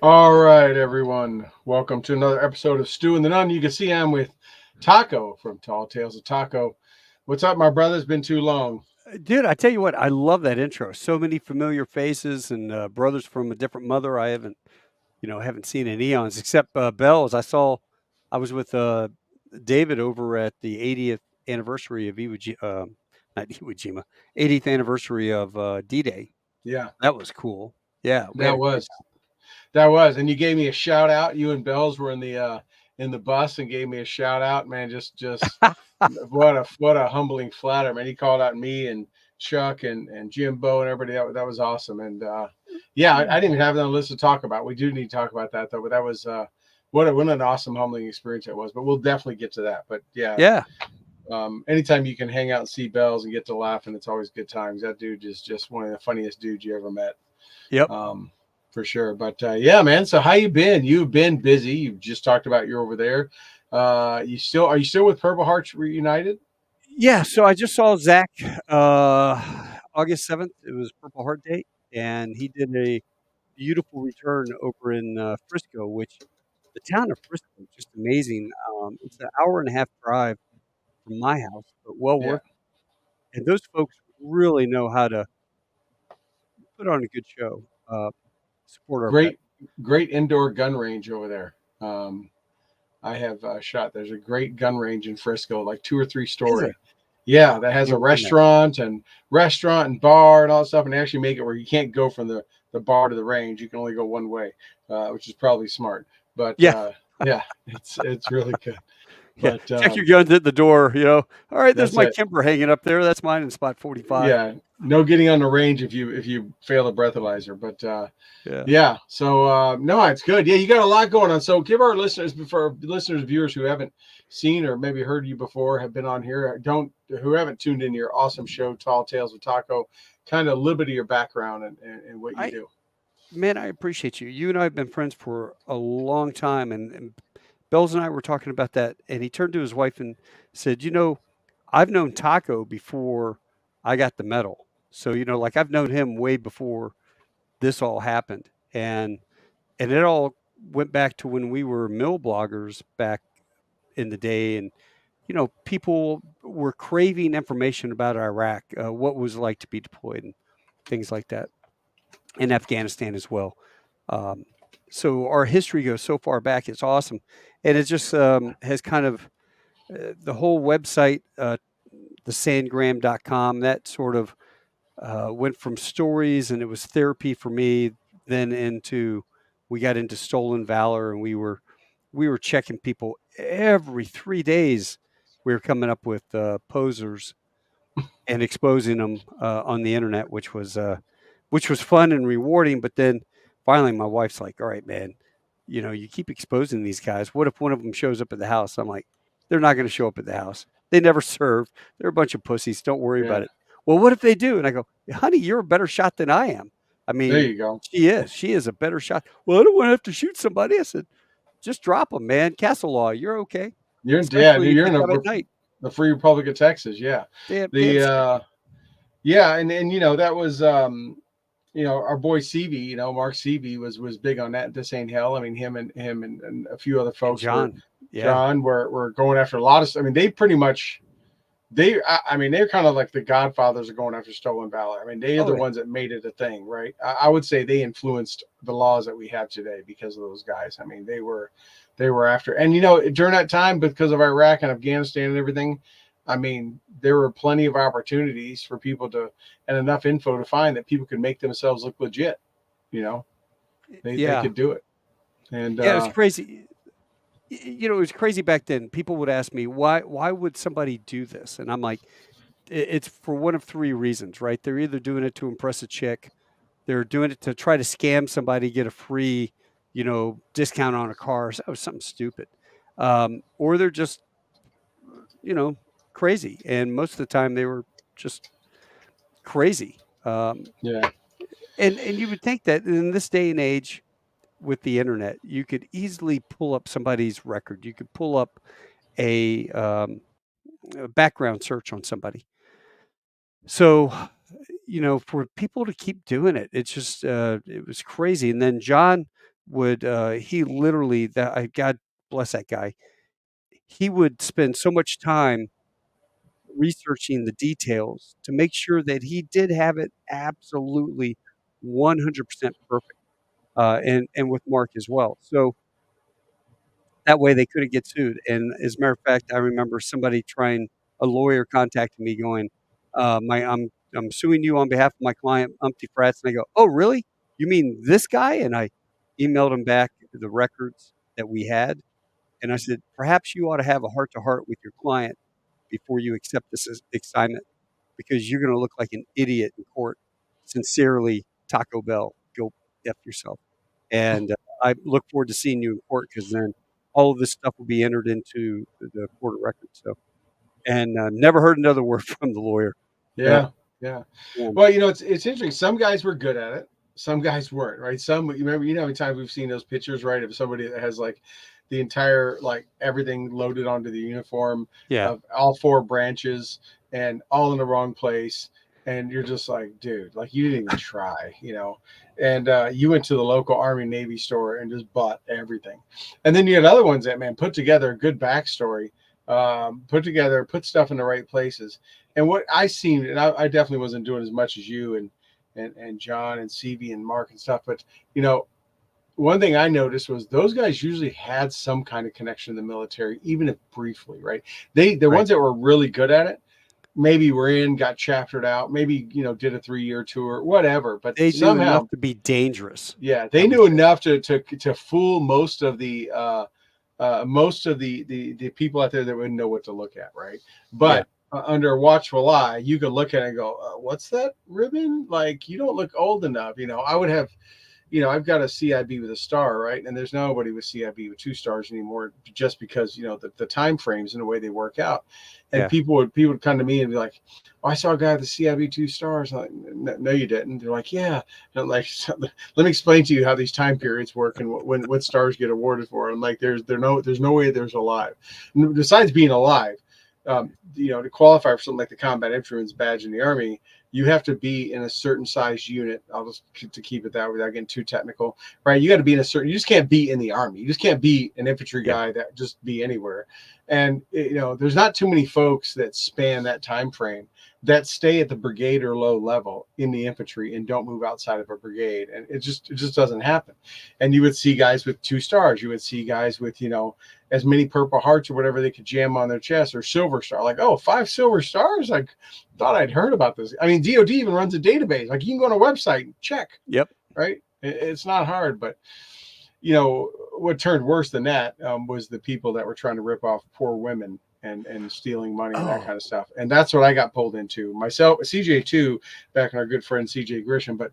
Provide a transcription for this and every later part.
All right, everyone. Welcome to another episode of Stu and the Nun. You can see I'm with Taco from Tall Tales of Taco. What's up, my brother? It's been too long. Dude, I tell you what, I love that intro. So many familiar faces and brothers from a different mother I haven't seen in eons, except Bells. I was with David over at the 80th anniversary of not Iwo Jima, 80th anniversary of D-Day. Yeah, That was cool. Yeah, we had that a great was that was, and you gave me a shout out. You and Bells were in the bus and gave me a shout out. Man, just time. what a humbling flatter, man. He called out me and Chuck and Jimbo and everybody. That was awesome. And yeah, I didn't even have it on the list to talk about. We do need to talk about that though. But that was what an awesome humbling experience it was. But we'll definitely get to that. But yeah, Yeah. anytime you can hang out and see Bells and get to laughing, it's always good times. That dude is just one of the funniest dudes you ever met, Yep. um, for sure. But yeah, man. So how you been? You've been busy. You've just talked about you're over there. Are you still with Purple Hearts Reunited? Yeah. So I just saw Zach August 7th. It was Purple Heart Day, and he did a beautiful return over in Frisco, which the town of Frisco is just amazing. It's an hour and a half drive from my house, but well Yeah, worth it. And those folks really know how to put on a good show, support our vets. great, great indoor gun range over there. I have shot. There's a great gun range in Frisco, like 2 or 3 Is there? story. Yeah, that has a Never been there. restaurant and bar and all that stuff, and they actually make it where you can't go from the bar to the range. You can only go one way, which is probably smart. But Yeah, yeah, it's really good. yeah. But Check your guns at the door. All right, there's that's my it. Kimber hanging up there. That's mine in spot 45. Yeah, no getting on the range if you fail a breathalyzer. But Yeah. yeah, so no, it's good. Yeah, you got a lot going on. So give our listeners, for listeners, viewers who haven't seen or maybe heard you before, have been on here, don't who haven't tuned in your awesome show, Tall Tales of Taco, kind of a little bit of your background and what you I do. Man, I appreciate you. You and I have been friends for a long time, and Bells and I were talking about that, and he turned to his wife and said, I've known Taco before I got the medal. So, like I've known him way before this all happened. And it all went back to when we were mill bloggers back in the day. And, people were craving information about Iraq, what it was like to be deployed and things like that, in Afghanistan as well. Um, so our history goes so far back, it's awesome. And it just has kind of the whole website, thesandgram.com, that sort of went from stories and it was therapy for me, then we got into stolen valor, and we were checking people every 3 days. We were coming up with posers and exposing them on the internet, which was fun and rewarding. But then finally, my wife's like, "All right, man, you keep exposing these guys. What if one of them shows up at the house?" I'm like, "They're not going to show up at the house. They never served. They're a bunch of pussies. Don't worry about Yeah, it." Well, what if they do? And I go, "Honey, you're a better shot than I am." I there mean, you go. she is. She is a better shot. Well, I don't want to have to shoot somebody. I said, "Just drop them, man. Castle law. You're okay. Yeah, Especially if you're you in get out at night. the Free Republic of Texas. Yeah, Damn the straight." yeah, and that was our boy CV, Mark CV was big on that. This ain't hell. I mean, him and a few other And folks John, yeah. John were going after a lot of. I mean, they pretty much I mean, they're kind of like the godfathers of going after stolen valor. I mean, they are Oh, the yeah. ones that made it a thing, right? I would say they influenced the laws that we have today because of those guys. I mean, they were after, and during that time, because of Iraq and Afghanistan and everything, I mean, there were plenty of opportunities for people to, and enough info to find that people could make themselves look legit. You know, they Yeah. could do it, and Yeah, it was crazy. It was crazy back then. People would ask me, why would somebody do this? And I'm like, It's for one of three reasons, right? They're either doing it to impress a chick, they're doing it to try to scam somebody, get a free, discount on a car, or something stupid. Or they're just, you know, crazy. And most of the time they were just crazy. yeah, And you would think that in this day and age, with the internet, you could easily pull up somebody's record. You could pull up a background search on somebody. So, for people to keep doing it, it's just it was crazy. And then John would he literally that I God bless that guy. He would spend so much time researching the details to make sure that he did have it absolutely 100% perfect, and with Mark as well. So that way they couldn't get sued. And as a matter of fact, I remember a lawyer contacted me going, I'm suing you on behalf of my client, Umpty Frats. And I go, oh, really? You mean this guy? And I emailed him back the records that we had. And I said, perhaps you ought to have a heart to heart with your client before you accept this assignment because you're going to look like an idiot in court. Sincerely, Taco Bell. Go F yourself. And I look forward to seeing you in court because then all of this stuff will be entered into the court of record. So, and never heard another word from the lawyer. Uh, Yeah, yeah. yeah, Well, it's interesting. Some guys were good at it. Some guys weren't, right? Some you remember, how many times we've seen those pictures, right, of somebody that has like the entire like everything loaded onto the uniform yeah, of all four branches and all in the wrong place. And you're just like, dude, like you didn't even try. And you went to the local Army Navy store and just bought everything. And then you had other ones that put together a good backstory, put stuff in the right places. And what I seen, and I definitely wasn't doing as much as you and John and CV and Mark and stuff, but you know, one thing I noticed was those guys usually had some kind of connection to the military, even if briefly, right? The right. ones that were really good at it, maybe got chaptered out, maybe did a 3-year tour, whatever. But They knew enough somehow, to be dangerous. yeah, they That was knew it. enough to fool most of the people out there that wouldn't know what to look at, right? Yeah, But under a watchful eye, you could look at it and go, "What's that ribbon? Like, you don't look old enough." I would have, I've got a CIB with a star, right? And there's nobody with CIB with 2 stars anymore, just because the time frames and the way they work out. And yeah. people would come to me and be like, "Oh, I saw a guy with the CIB 2 stars." I'm like, no, you didn't. They're like, "Yeah." And I'm like, let me explain to you how these time periods work and what stars get awarded for. I'm like, there's no way there's alive. Besides being alive, to qualify for something like the combat infantryman's badge in the Army, you have to be in a certain size unit. I'll just to keep it that way without getting too technical, right? You got to be in a certain. You just can't be in the Army. You just can't be an infantry Yeah. guy that just be anywhere. And there's not too many folks that span that time frame that stay at the brigade or low level in the infantry and don't move outside of a brigade, and it just doesn't happen. And you would see guys with 2 stars. You would see guys with as many purple hearts or whatever they could jam on their chest, or silver star. Like, oh, 5 silver stars. Like, thought I'd heard about this. I mean, DOD even runs a database. Like, you can go on a website and check, Yep. right? It's not hard, but what turned worse than that was the people that were trying to rip off poor women and stealing money and that Oh, kind of stuff. And that's what I got pulled into myself, CJ too, back in our good friend CJ Grisham. But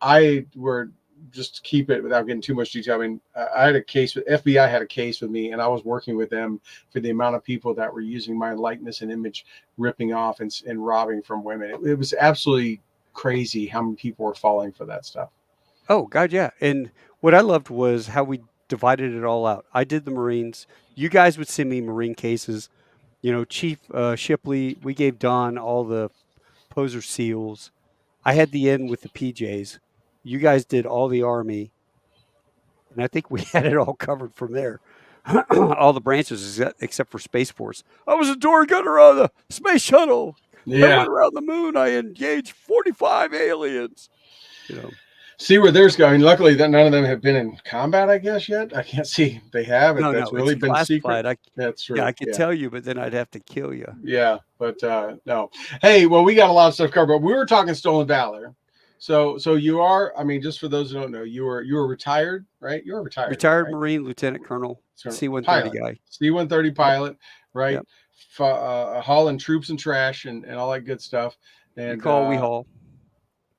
I were just to keep it without getting too much detail. I mean, I had a case with FBI had a case with me, and I was working with them for the amount of people that were using my likeness and image, ripping off and robbing from women. It was absolutely crazy how many people were falling for that stuff. oh, God, yeah. And what I loved was how we divided it all out. I did the Marines. You guys would send me Marine cases. Chief Shipley, we gave Don all the poser seals. I had the end with the PJs. You guys did all the Army, and I think we had it all covered from there. All the branches except for Space Force. I was a door gunner on the space shuttle. I Yeah. went around the moon. I engaged 45 aliens. You know, See where theirs going. Luckily, that none of them have been in combat, I guess, yet. I can't see they have it. no, That's no, it's really been secret. classified. That's Yeah, true. I could Yeah. tell you, but then I'd have to kill you. Yeah. But no. Hey, well, we got a lot of stuff covered, but we were talking stolen valor. So you are, I mean, just for those who don't know, you were retired, right? You were retired then, Retired right? Marine Lieutenant Colonel, So C-130 pilot, guy. C-130 Yep, pilot, right? yep. Hauling troops and trash and all that good stuff. You And call, we haul.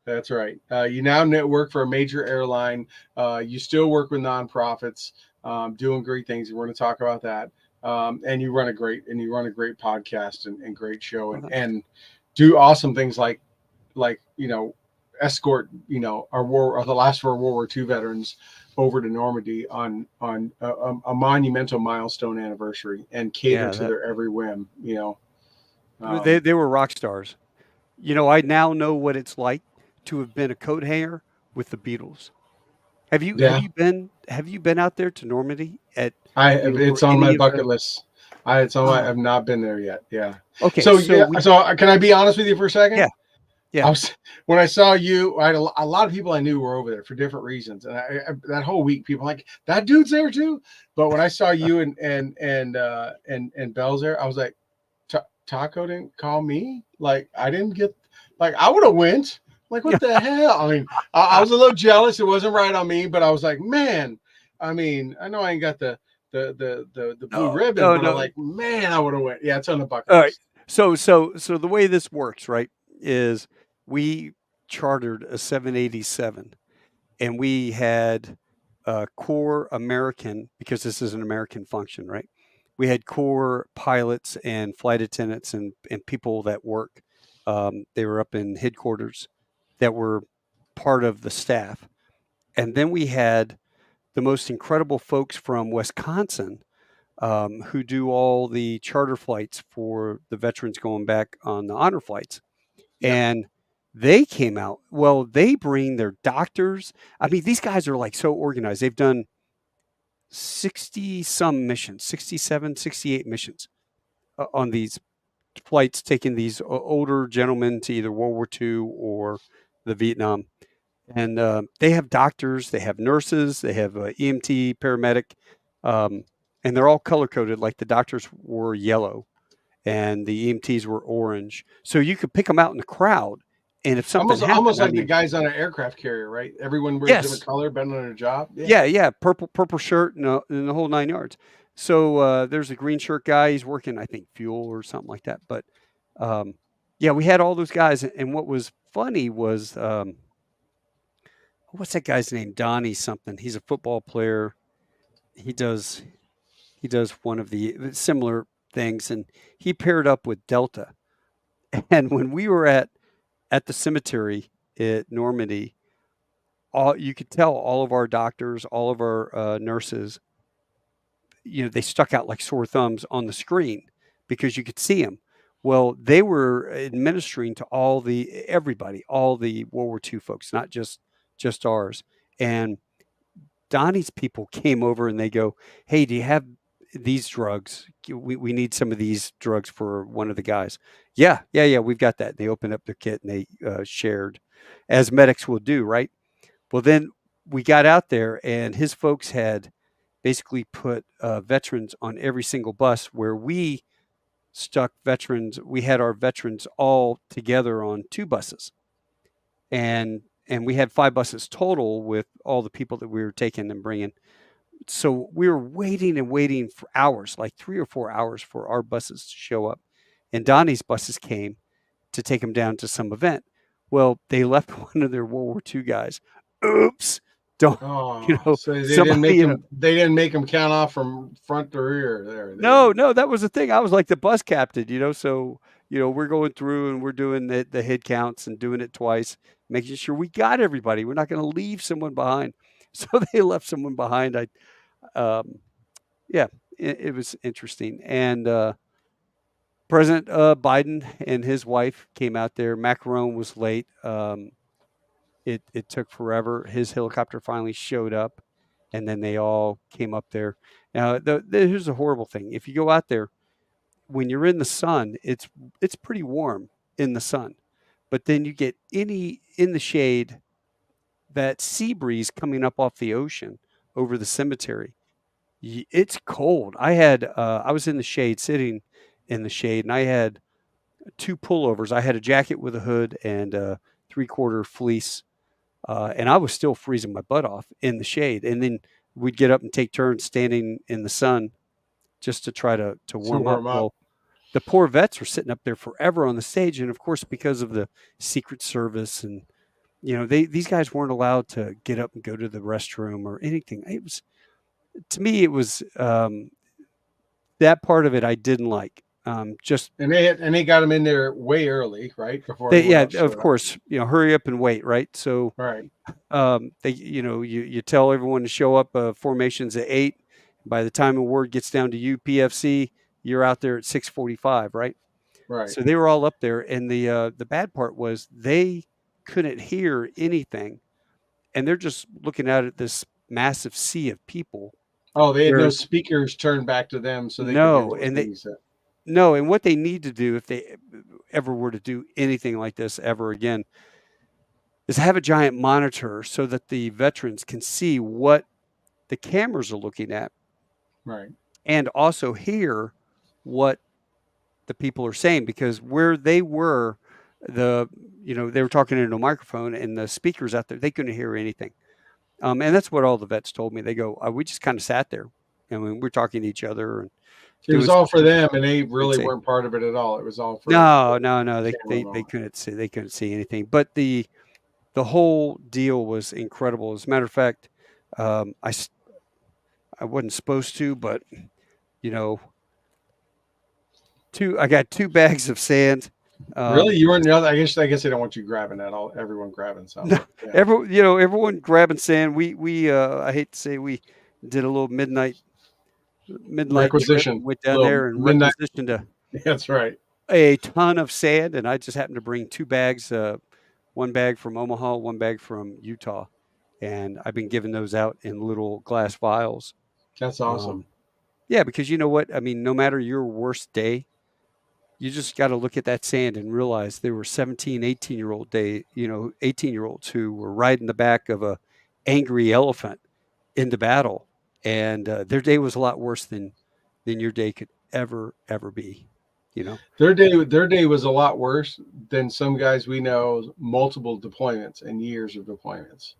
that's right. You now work for a major airline. You still work with nonprofits, doing great things. We're going to talk about that. And you run a great podcast and great show, Well, and do awesome things like escort the last four World War II veterans over to Normandy on a monumental milestone anniversary and cater yeah, to their every whim. they were rock stars. I now know what it's like to have been a coat hanger with the Beatles. Have Yeah, you been out there to Normandy at it's for on my any of the? bucket list. I've Oh, not been there yet. Yeah. okay. So So yeah, we so can I be honest with you for a yeah second? yeah. I was when I saw you. I had a lot of people I knew were over there for different reasons, and that whole week, people were like that dude's there too. But when I saw you and Bell's there, I was like, Taco didn't call me. Like I didn't get. Like I would have went. Like what the hell? I mean, I was a little jealous. It wasn't right on me, but I was like, man. I mean, I know I ain't got the blue No ribbon, no but I'm no. like, man, I would have went. Yeah, it's on the bucket All right. list. So the way this works, right, is we chartered a 787, and we had core American, because this is an American function, right? We had core pilots and flight attendants and people that work. They were up in headquarters that were part of the staff. And then we had the most incredible folks from Wisconsin, who do all the charter flights for the veterans going back on the honor flights. Yep. And they came out. Well, they bring their doctors. I mean, these guys are like so organized. They've done 60 some missions, 67, 68 missions on these flights, taking these older gentlemen to either World War II or the Vietnam. And they have doctors, they have nurses, they have EMT, paramedic, um, and they're all color coded. Like the doctors were yellow and the EMTs were orange, so you could pick them out in the crowd. And if something Almost happened, I like the mean, guys on an aircraft carrier, right? Everyone wears different yes, color, depending on their job. Yeah. yeah, yeah, purple shirt and the whole 9 yards. So there's a green shirt guy. He's working, I think, fuel or something like that. But um, yeah, we had all those guys. And what was funny was what's that guy's name? Donnie something. He's a football player. He does he does one of the similar things, and he paired up with Delta. And when we were at the cemetery at Normandy, all you could tell all of our doctors, all of our nurses, they stuck out like sore thumbs on the screen because you could see them. Well, they were administering to everybody, all the World War II folks, not just ours. And Donnie's people came over and they go, "Hey, do you have these drugs? We need some of these drugs for one of the guys." Yeah, yeah, yeah, we've got that. They opened up their kit and they shared, as medics will do, right? Well, then we got out there and his folks had basically put veterans on every single bus where we stuck veterans. We had our veterans all together on two buses, and we had five buses total with all the people that we were taking and bringing. So we were waiting and waiting for hours, like 3 or 4 hours, for our buses to show up. And Donnie's buses came to take him down to some event. Well, they left one of their World War II guys. Oops, don't Oh, so somebody they didn't make them count off from front to rear. There, they No, didn't. no, that was the thing. I was like the bus captain, so we're going through and we're doing the head counts and doing it twice, making sure we got everybody. We're not going to leave someone behind. So they left someone behind. Um, yeah, it was interesting. And President Biden and his wife came out there. Macron was late. It took forever. His helicopter finally showed up, and then they all came up there. Now, here's a horrible thing: if you go out there when you're in the sun, it's pretty warm in the sun, but then you get any in the shade, that sea breeze coming up off the ocean over the cemetery. It's cold. I was in the shade, sitting in the shade, and I had two pullovers. I had a jacket with a hood and a 3/4 fleece, and I was still freezing my butt off in the shade. And then we'd get up and take turns standing in the sun just to try to To warm up. warm up. Well, the poor vets were sitting up there forever on the stage, and of course, because of the Secret Service, and these guys weren't allowed to get up and go to the restroom or anything. It was To me, it was that part of it I didn't like. Just And they got them in there way early, right before they, anyone yeah, else of showed up. course, hurry up and wait, right? So Right, you tell everyone to show up. Formations at 8. By the time a word gets down to you, PFC, you're out there at 6:45, right? right. So they were all up there, and the bad part was they couldn't hear anything and they're just looking out at this massive sea of people. Oh, they had no Where speakers turned back to them so they could hear no, what was and being said. what they need to do if they ever were to do anything like this ever again is have a giant monitor so that the veterans can see what the cameras are looking at Right. and also hear what the people are saying, because where they were, the they were talking into a microphone and the speakers out there, they couldn't hear anything. And that's what all the vets told me. They go, we just kind of sat there and we were talking to each other and It doing was some all for things them, and they we'd really say. weren't part of it at all. It was all for No, no, no. the They camera they moment. couldn't see. They couldn't see anything. But the whole deal was incredible. As a matter of fact, um, I s- I wasn't supposed to, but you know, I got 2 bags of sand. Really, Um, you weren't the other. I guess they don't want you grabbing that. All everyone grabbing some, but yeah, everyone grabbing sand. We I hate to say, we did a little midnight trip requisition, and went down little there and midnight. requisitioned That's right. a ton of sand, and I just happened to bring 2 bags. One bag from Omaha, one bag from Utah, and I've been giving those out in little glass vials. That's awesome. Um, yeah, because you know what? I mean, no matter your worst day, you just got to look at that sand and realize there were 17, 18-year olds who were riding the back of a angry elephant into battle, and their day was a lot worse than your day could ever be. You know, Their day was a lot worse than some guys we know, multiple deployments and years of deployments.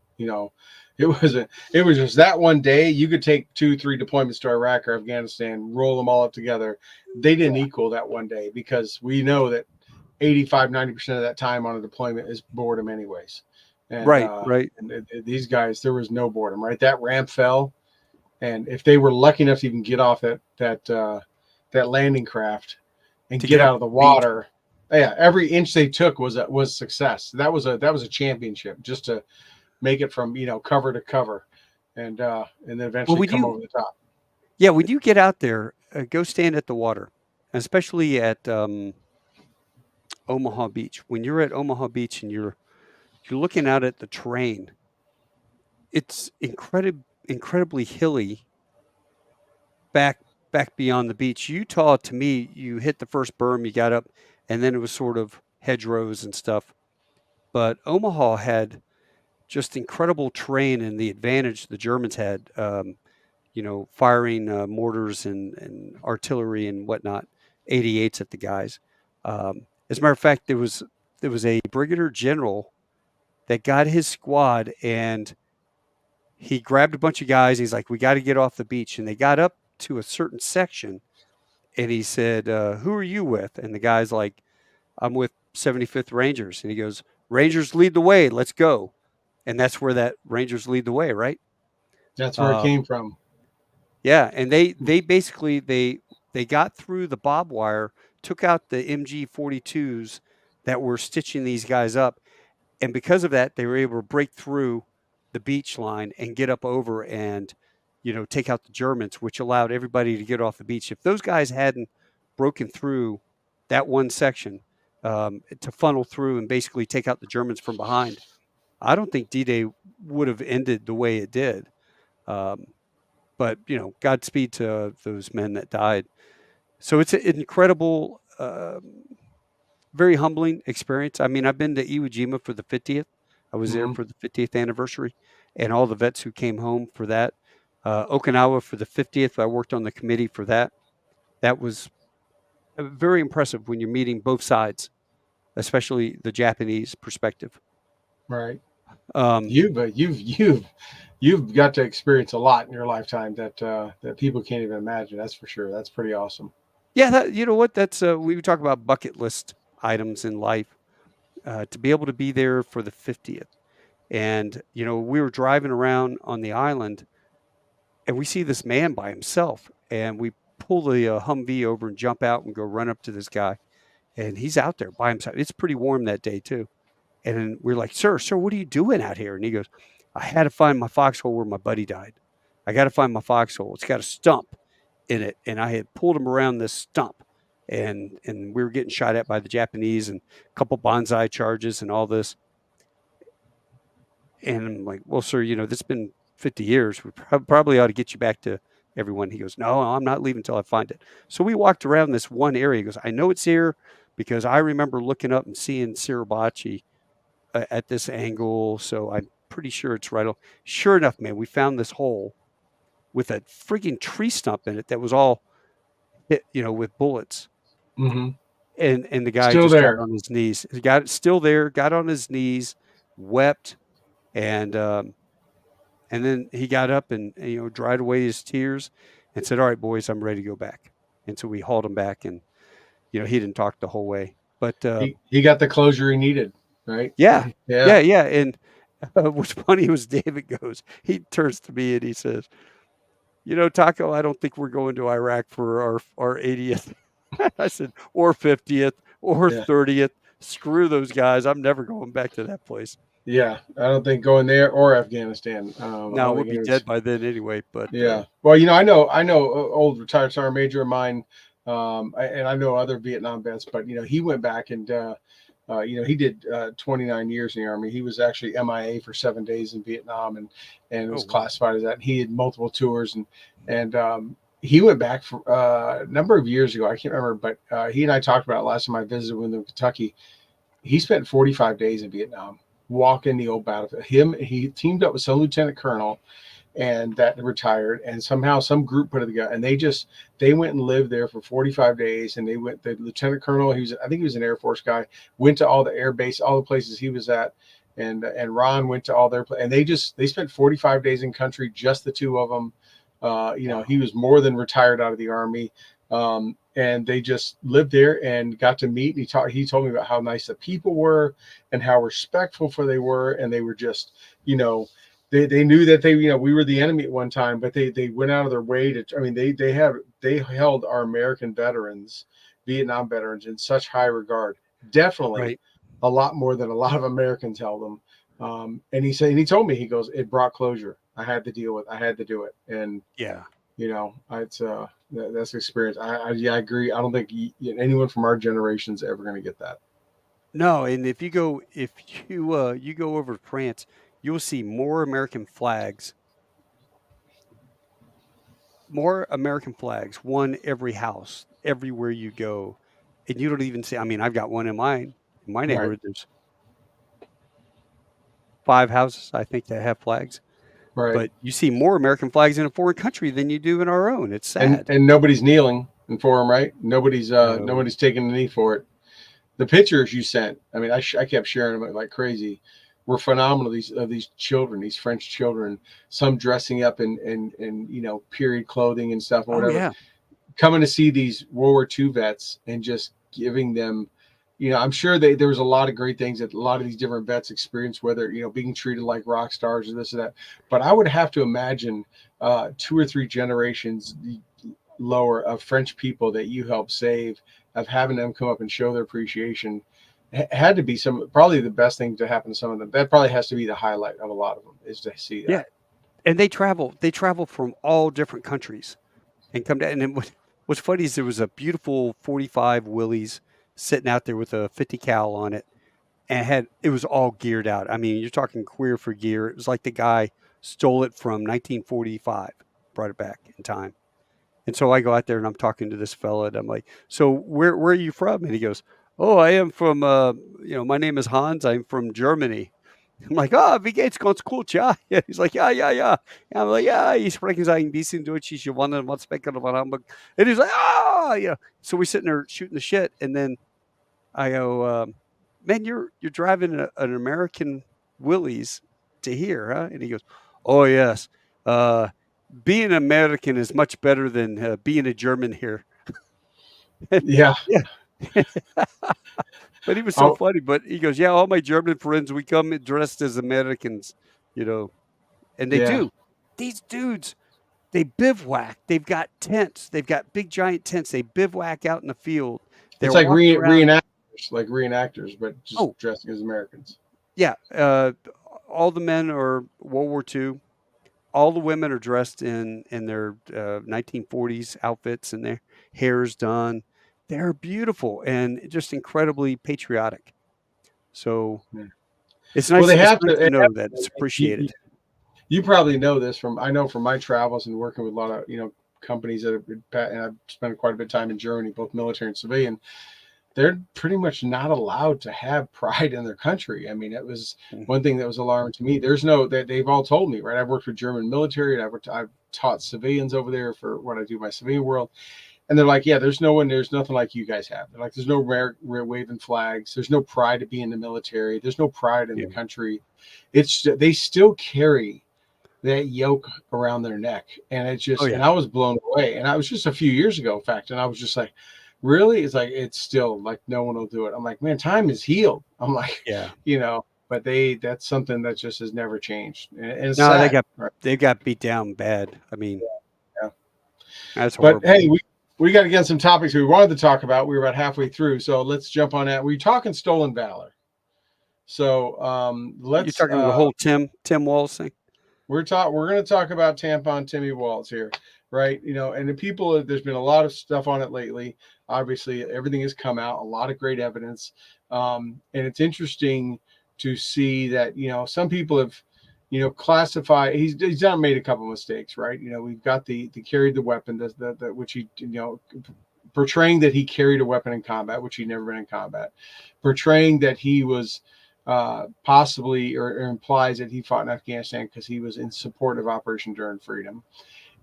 It was just that one day. You could take 2, 3 deployments to Iraq or Afghanistan, roll them all up together. They didn't yeah, equal that one day because we know that 85, 90% of that time on a deployment is boredom anyways. And right, uh right. and these guys, there was no boredom, right? That ramp fell, and if they were lucky enough to even get off that landing craft and To get get off out of the the beach. water, yeah, every inch they took was success. That was a championship just to make it from cover to cover, and then Well, eventually when come you over the top. yeah, when you get out there, go stand at the water, especially at Omaha Beach. When you're at Omaha Beach and you're looking out at the terrain, it's incredibly hilly back back beyond the beach. Utah, to me, you hit the first berm, you got up, and then it was sort of hedgerows and stuff. But Omaha had just incredible terrain and the advantage the Germans had. Firing mortars and artillery and whatnot, 88s at the guys. As a matter of fact, there was a brigadier general that got his squad, and he grabbed a bunch of guys. He's like, "We got to get off the beach," and they got up to a certain section, and he said, "Who are you with?" And the guy's like, "I'm with 75th Rangers," and he goes, "Rangers lead the way. Let's go." And that's where that Rangers lead the way, right? That's where it Um, came from. Yeah, and they basically they got through the barbed wire, took out the MG 42s that were stitching these guys up, and because of that, they were able to break through the beach line and get up over and take out the Germans, which allowed everybody to get off the beach. If those guys hadn't broken through that one section to funnel through and basically take out the Germans from behind, I don't think D-Day would have ended the way it did. Um, but Godspeed to those men that died. So it's an incredible, very humbling experience. I mean, I've been to Iwo Jima for the 50th. I was there Hmm. for the 50th anniversary, and all the vets who came home for that. Okinawa for the 50th. I worked on the committee for that. That was very impressive when you're meeting both sides, especially the Japanese perspective. Right. Um, You've got to experience a lot in your lifetime that people can't even imagine. That's for sure. That's pretty awesome. yeah, you know what? That's we talk about bucket list items in life. To be able to be there for the 50th. And, we were driving around on the island and we see this man by himself. And we pull the Humvee over and jump out and go run up to this guy. And he's out there by himself. It's pretty warm that day, too. And then we're like, sir, what are you doing out here? And he goes, I had to find my foxhole where my buddy died. I got to find my foxhole. It's got a stump in it. And I had pulled him around this stump. And we were getting shot at by the Japanese and a couple bonsai charges and all this. And I'm like, well, sir, this has been 50 years. We probably ought to get you back to everyone. He goes, no, I'm not leaving until I find it. So we walked around this one area. He goes, I know it's here because I remember looking up and seeing Suribachi at this angle. So I'm pretty sure it's right. Sure enough, man, we found this hole with a freaking tree stump in it that was all hit, with bullets. Hmm. And the guy Still just got there. on his knees. He got still there, got on his knees, wept, and then he got up and dried away his tears and said, "All right, boys, I'm ready to go back." And so we hauled him back, and he didn't talk the whole way, but He got the closure he needed, right? yeah, Yeah. yeah, yeah. And what's funny was David goes, he turns to me and he says, Taco, I don't think we're going to Iraq for our 80th. I said, or 50th or Yeah. 30th. Screw those guys. I'm never going back to that place. Yeah. I don't think going there or Afghanistan. I Now don't we'll think be anyone's. dead by then anyway. But Yeah. Well, I know old retired sergeant major of mine, and I know other Vietnam vets, but he went back and he did 29 years in the Army. He was actually MIA for 7 days in Vietnam, and oh was wow, classified as that. And he had multiple tours, and he went back for a number of years ago. I can't remember, but he and I talked about it last time I visited with him in Kentucky. He spent 45 days in Vietnam, walking the old battlefield. He teamed up with some lieutenant colonel and that retired, and somehow some group put it together, and they went and lived there for 45 days. And they went, the lieutenant colonel, I think he was an Air Force guy, went to all the air base, all the places he was at, and Ron went to all their, and they spent 45 days in country, just the two of them. wow, He was more than retired out of the Army. And they just lived there and got to meet. He told me about how nice the people were and how respectful for they were. And they were just, you know, they knew that we were the enemy at one time, but they went out of their way to, I mean, they held our American veterans, Vietnam veterans, in such high regard. Definitely right, a lot more than a lot of Americans held them. And he told me, he goes, it brought closure. I had to do it. And yeah. it's that's experience. Yeah, I agree. I don't think anyone from our generation is ever going to get that. No, and if you go over to France, you'll see more American flags, one every house, everywhere you go, and you don't even see. I mean, I've got one in my Right. neighborhood. There's 5 houses I think that have flags, Right. but you see more American flags in a foreign country than you do in our own. It's and sad. and nobody's kneeling for him, right? No, Nobody's taking the knee for it. The pictures you sent, I mean, I kept sharing them like crazy, were phenomenal. These children, these French children, some dressing up in period clothing and stuff or oh whatever, yeah, coming to see these World War II vets and just giving them, I'm sure there was a lot of great things that a lot of these different vets experienced, whether being treated like rock stars or this or that. But I would have to imagine 2 or 3 generations lower of French people that you helped save, of having them come up and show their appreciation, had to be probably the best thing to happen to some of them. That probably has to be the highlight of a lot of them, is to see yeah, that. and they travel from all different countries and come down. And then what's funny is there was a beautiful 45 Willys sitting out there with a 50 cal on it, and it was all geared out. I mean, you're talking queer for gear. It was like the guy stole it from 1945, brought it back in time. And so I go out there and I'm talking to this fella and I'm like, "So where are you from?" And he goes, "Oh, I am from my name is Hans. I'm from Germany." I'm like, "Ah, wie geht's? Ganz gut, ja." Yeah, he's like, "Yeah, yeah, yeah." And I'm like, "Yeah, ich spreche ein bisschen Deutsch. Ich wandere was Becker von Hamburg." And he's like, "Ah, yeah." So we're sitting there shooting the shit, and then I go, "Man, you're driving an American Willys to here, huh?" And he goes, "Oh yes, uh, being American is much better than being a German here." Yeah. Yeah, but he was so Oh, funny. But he goes, "Yeah, all my German friends, we come dressed as Americans, you know, and they yeah. do. These dudes, they bivouac. They've got tents. They've got big giant tents. They bivouac out in the field. It's They're like walking around. reenactors, but just Oh, dressing as Americans. yeah, all the men are World War II. All the women are dressed in their 1940s outfits, and their hair's done. They're beautiful and just incredibly patriotic. So Yeah. It's Well, nice. they It's have nice to to. know that it's You, you appreciated. you probably know this from I know from my travels and working with a lot of companies that have been, and I've spent quite a bit of time in Germany, both military and civilian. They're pretty much not allowed to have pride in their country. I mean, it was Mm. one thing that was alarming to me. There's no that they've all told me, right? I've worked with German military and I've taught civilians over there for what I do my civilian world, and they're like, yeah, there's nothing like you guys have. They're like, there's no rare waving flags. There's no pride to be in the military. There's no pride in the Yeah. country. It's they still carry that yoke around their neck. And it Oh just, and yeah. I was blown away. And I was just a few years ago, in fact, and I was just like, really? It's like, it's still like, no one will do it. I'm like, man, time is healed. I'm like, Yeah. but that's something that just has never changed. And it's No, sad. Right? they got beat down bad. I mean, Yeah. that's But horrible. hey, we got to get some topics we wanted to talk about. We were about halfway through. So let's jump on that. We're talking stolen valor. So You're let's talking the whole Tim Walls thing. we're going to talk about tampon Timmy Walls here, right? And the people, there's been a lot of stuff on it lately. Obviously, everything has come out, a lot of great evidence, and it's interesting to see that some people have classified. He's done made a couple of mistakes, right? We've got the carried the weapon, the which he portraying that he carried a weapon in combat, which he'd never been in combat, portraying that he was possibly or implies that he fought in Afghanistan because he was in support of Operation Enduring Freedom,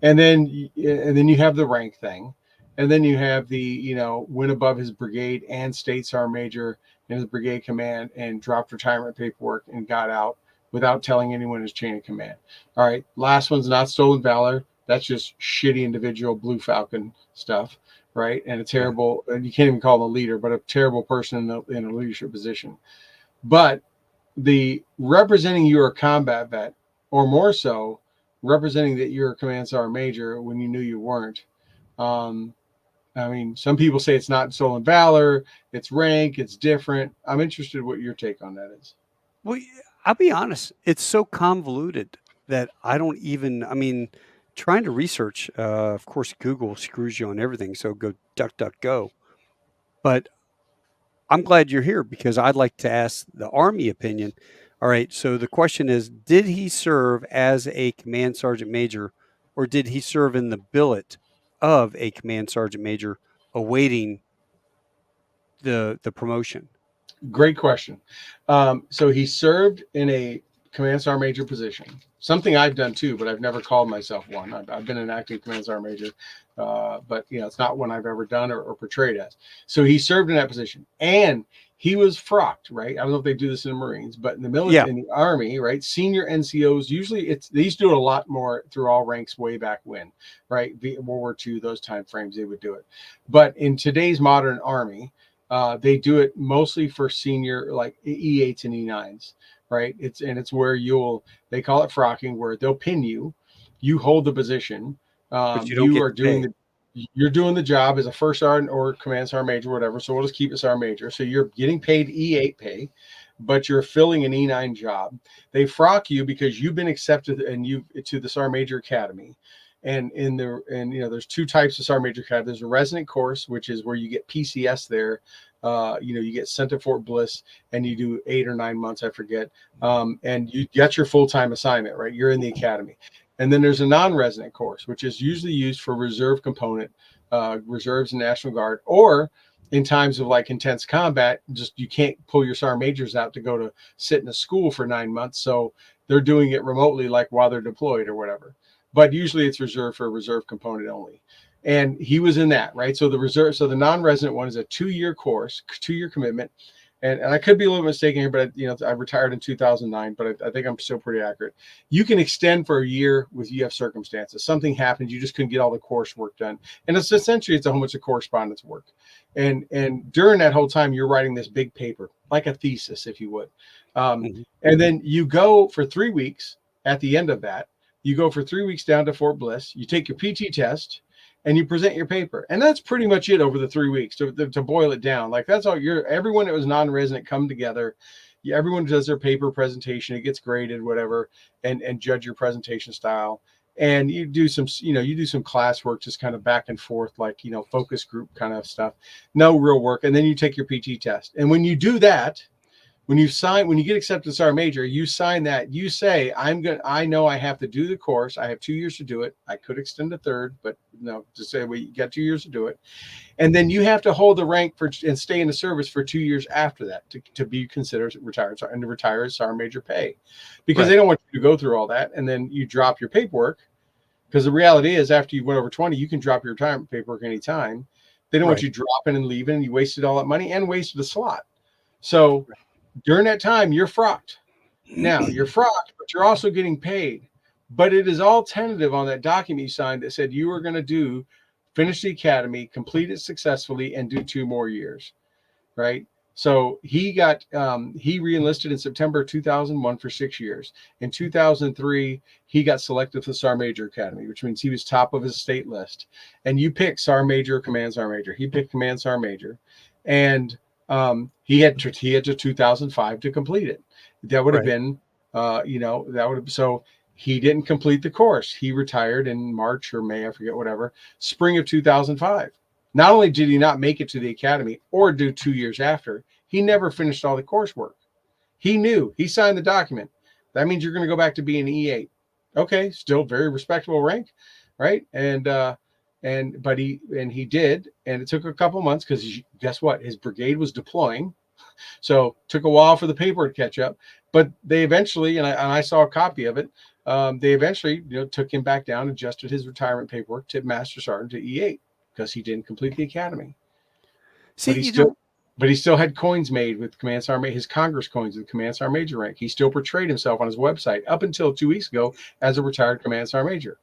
and then you have the rank thing, and then you have the went above his brigade and state sergeant major in his brigade command and dropped retirement paperwork and got out without telling anyone his chain of command. All right, last one's not stolen valor. That's just shitty individual Blue Falcon stuff, right? And a Yeah. terrible, and you can't even call him a leader, but a terrible person in a leadership position. But the representing you're a combat vet, or more so, representing that you're a command sergeant major when you knew you weren't. Um, I mean, some people say it's not stolen valor, it's rank, it's different. I'm interested in what your take on that is. Well, I'll be honest. It's so convoluted that I don't even. I mean, trying to research. Of course, Google screws you on everything. So go duck, duck, go. But I'm glad you're here because I'd like to ask the Army opinion. All right. So the question is, did he serve as a command sergeant major, or did he serve in the billet of a command sergeant major, awaiting the promotion? Great question. So he served in a command sergeant major position, something I've done too, but I've never called myself one. I've been an active command sergeant major, but it's not one I've ever done or portrayed as. So he served in that position, and he was frocked, right? I don't know if they do this in the Marines, but in the Yeah. military, in the Army, right? Senior NCOs usually they used to do it a lot more through all ranks way back when, right? World War II, those time frames they would do it, but in today's modern Army. They do it mostly for senior like E8s and E9s, right? It's where they call it frocking, where they'll pin you, you hold the position, But you don't you get are the pay. you're doing the job as a first sergeant or command sergeant major, whatever. So we'll just keep it sergeant major. So you're getting paid E8 pay, but you're filling an E9 job. They frock you because you've been accepted and you to the sergeant major academy. And there's two types of sergeant major academy. There's a resident course, which is where you get PCS there. You get sent to Fort Bliss and you do 8 or 9 months, I forget. And you get your full-time assignment, right? You're in the academy. And then there's a non-resident course, which is usually used for reserve component, reserves and National Guard, or in times of like intense combat, just you can't pull your sergeant majors out to go to sit in a school for 9 months. So they're doing it remotely, like while they're deployed or whatever. But usually it's reserved for a reserve component only. And he was in that, right? So the non-resident one is a 2-year course, 2-year commitment. And I could be a little mistaken here, but I retired in 2009, but I think I'm still pretty accurate. You can extend for a year with you have circumstances. Something happened, you just couldn't get all the coursework done, and it's a whole bunch of correspondence work. And during that whole time, you're writing this big paper, like a thesis, if you would. Mhm. And then you go for 3 weeks. At the end of that, you go for 3 weeks down to Fort Bliss. You take your PT test and you present your paper, and that's pretty much it over the 3 weeks to boil it down. Like that's all everyone that was non-resident come together. Everyone does their paper presentation, it gets graded, whatever, and judge your presentation style. And you do some classwork, just kind of back and forth, like focus group kind of stuff. No real work. And then you take your PT test, and when you do that, When you get accepted as Sergeant Major, you sign that. You say, I know I have to do the course. I have 2 years to do it. I could extend a third, but no, to say you got 2 years to do it. And then you have to hold the rank and stay in the service for 2 years after that to be considered retired and to retire as Sergeant Major pay, because Right. they don't want you to go through all that. And then you drop your paperwork, because the reality is after you went over 20, you can drop your retirement paperwork anytime. They don't want Right. you dropping and leaving. You wasted all that money and wasted a slot. So during that time, you're frocked. Now you're frocked, but you're also getting paid. But it is all tentative on that document you signed that said you were going to finish the academy, complete it successfully, and do 2 more years, right? So he re-enlisted in September 2001 for 6 years. In 2003, he got selected for the Sergeant Major Academy, which means he was top of his state list. And you pick Sergeant Major or Command Sergeant Major. He picked Command Sergeant Major, and he had to 2005 to complete it. That would have been, so he didn't complete the course. He retired in March or May, I forget, whatever, spring of 2005. Not only did he not make it to the academy or do 2 years after, he never finished all the coursework. He signed the document. That means you're going to go back to being E8. Okay, still very respectable rank, right? But he did, and it took a couple months because guess what? His brigade was deploying, so it took a while for the paper to catch up. But they eventually, and I saw a copy of it. They eventually, took him back down, adjusted his retirement paperwork to Master Sergeant to E8 because he didn't complete the academy. See, But he still had coins made with Command Sergeant, his Congress coins with Command Sergeant Major rank. He still portrayed himself on his website up until 2 weeks ago as a retired Command Sergeant Major.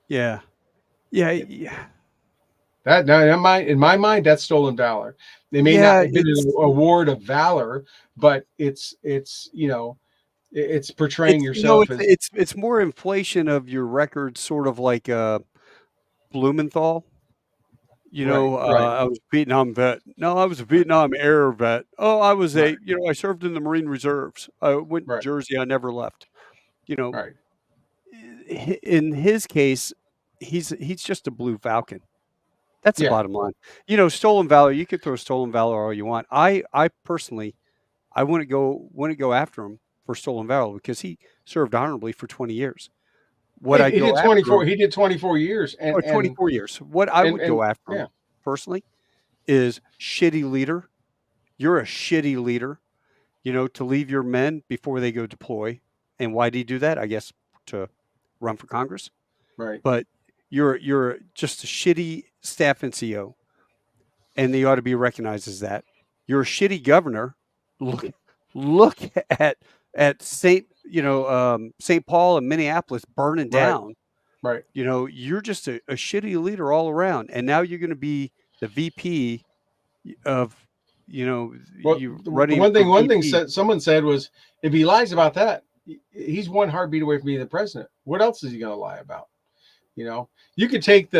Yeah. That now in my mind, that's stolen valor. They may not have been an award of valor, but it's portraying yourself as it's more inflation of your record, sort of like Blumenthal. right. I was a Vietnam vet. No, I was a Vietnam era vet. Oh, I was Right. I served in the Marine Reserves. I went to Right. Jersey. I never left. Right. In his case, he's just a blue Falcon. That's the Yeah. bottom line. Stolen valor. You could throw stolen valor all you want. I personally, I wouldn't go after him for stolen valor because he served honorably for 20 years. What He I'd go did after 24. him, He did 24 years, or 24 years. What I would and go after yeah. him personally is shitty leader. You're a shitty leader, to leave your men before they go deploy. And why do you do that? I guess to run for Congress. Right. But you're just a shitty staff NCO, and they ought to be recognized as that. You're a shitty governor. Look at St. Paul and Minneapolis burning Right. down. Right. You're just a shitty leader all around, and now you're going to be the VP of Well, you the running for one thing VP. someone said was, if he lies about that, he's one heartbeat away from being the president. What else is he going to lie about? You could take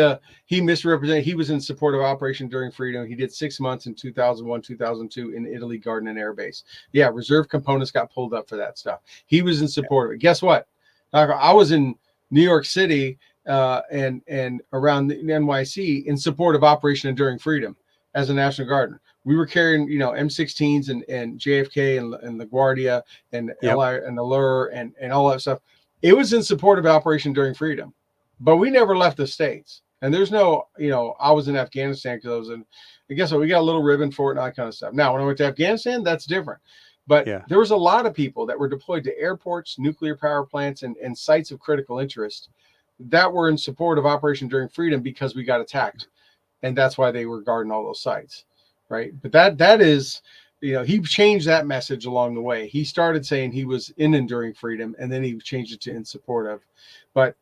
he misrepresented. He was in support of Operation Enduring Freedom. He did 6 months in 2001, 2002 in Italy Garden and Air Base. Yeah, reserve components got pulled up for that stuff. He was in support of it. Guess what? I was in New York City and around the NYC in support of Operation Enduring Freedom as a National Guard. We were carrying, M16s and JFK and LaGuardia and Yep. LI and Allure and all that stuff. It was in support of Operation Enduring Freedom. But we never left the States. And there's no, I was in Afghanistan because I was in, I guess we got a little ribbon for it and all that kind of stuff. Now, when I went to Afghanistan, that's different. But there was a lot of people that were deployed to airports, nuclear power plants, and sites of critical interest that were in support of Operation Enduring Freedom because we got attacked. And that's why they were guarding all those sites, right? But that is, he changed that message along the way. He started saying he was in Enduring Freedom, and then he changed it to in support of. But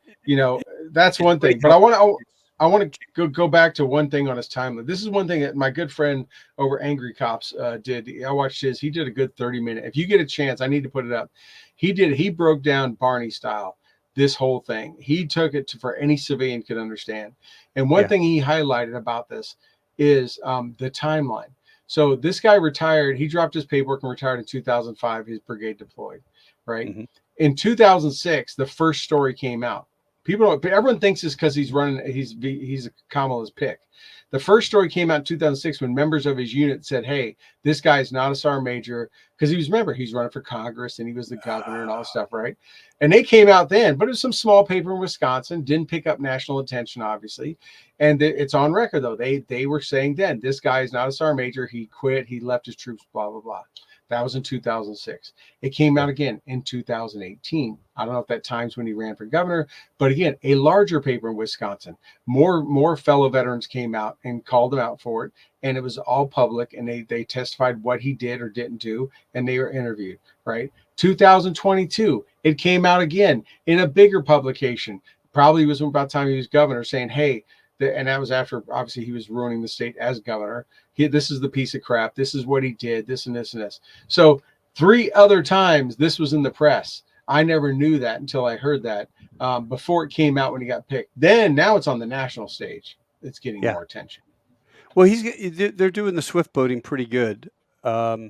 that's one thing. But I want to go back to one thing on his timeline. This is one thing that my good friend over Angry Cops did. I watched his. He did a good 30-minute. If you get a chance, I need to put it up. He broke down Barney style this whole thing. He took it for any civilian could understand. And one thing he highlighted about this is the timeline. So this guy retired. He dropped his paperwork and retired in 2005. His brigade deployed, right? Mm-hmm. In 2006, the first story came out. People don't. Everyone thinks it's because he's running. He's Kamala's pick. The first story came out in 2006 when members of his unit said, "Hey, this guy's not a sergeant major," because he's running for Congress and he was the governor and all this stuff, right? And they came out then, but it was some small paper in Wisconsin. Didn't pick up national attention, obviously, and it's on record though. They were saying then this guy is not a sergeant major. He quit. He left his troops. Blah blah blah. That was in 2006. It came out again in 2018. I don't know if that time's when he ran for governor, but again, a larger paper in Wisconsin. More fellow veterans came out and called him out for it, and it was all public, and they testified what he did or didn't do, and they were interviewed, right? 2022, it came out again in a bigger publication. Probably was about the time he was governor, saying, hey, and that was after obviously he was ruining the state as governor. This is the piece of crap. This is what he did. This and this and this. So 3 other times this was in the press. I never knew that until I heard that before it came out when he got picked. Then now it's on the national stage. It's getting more attention. Well, they're doing the swift boating pretty good. Yeah,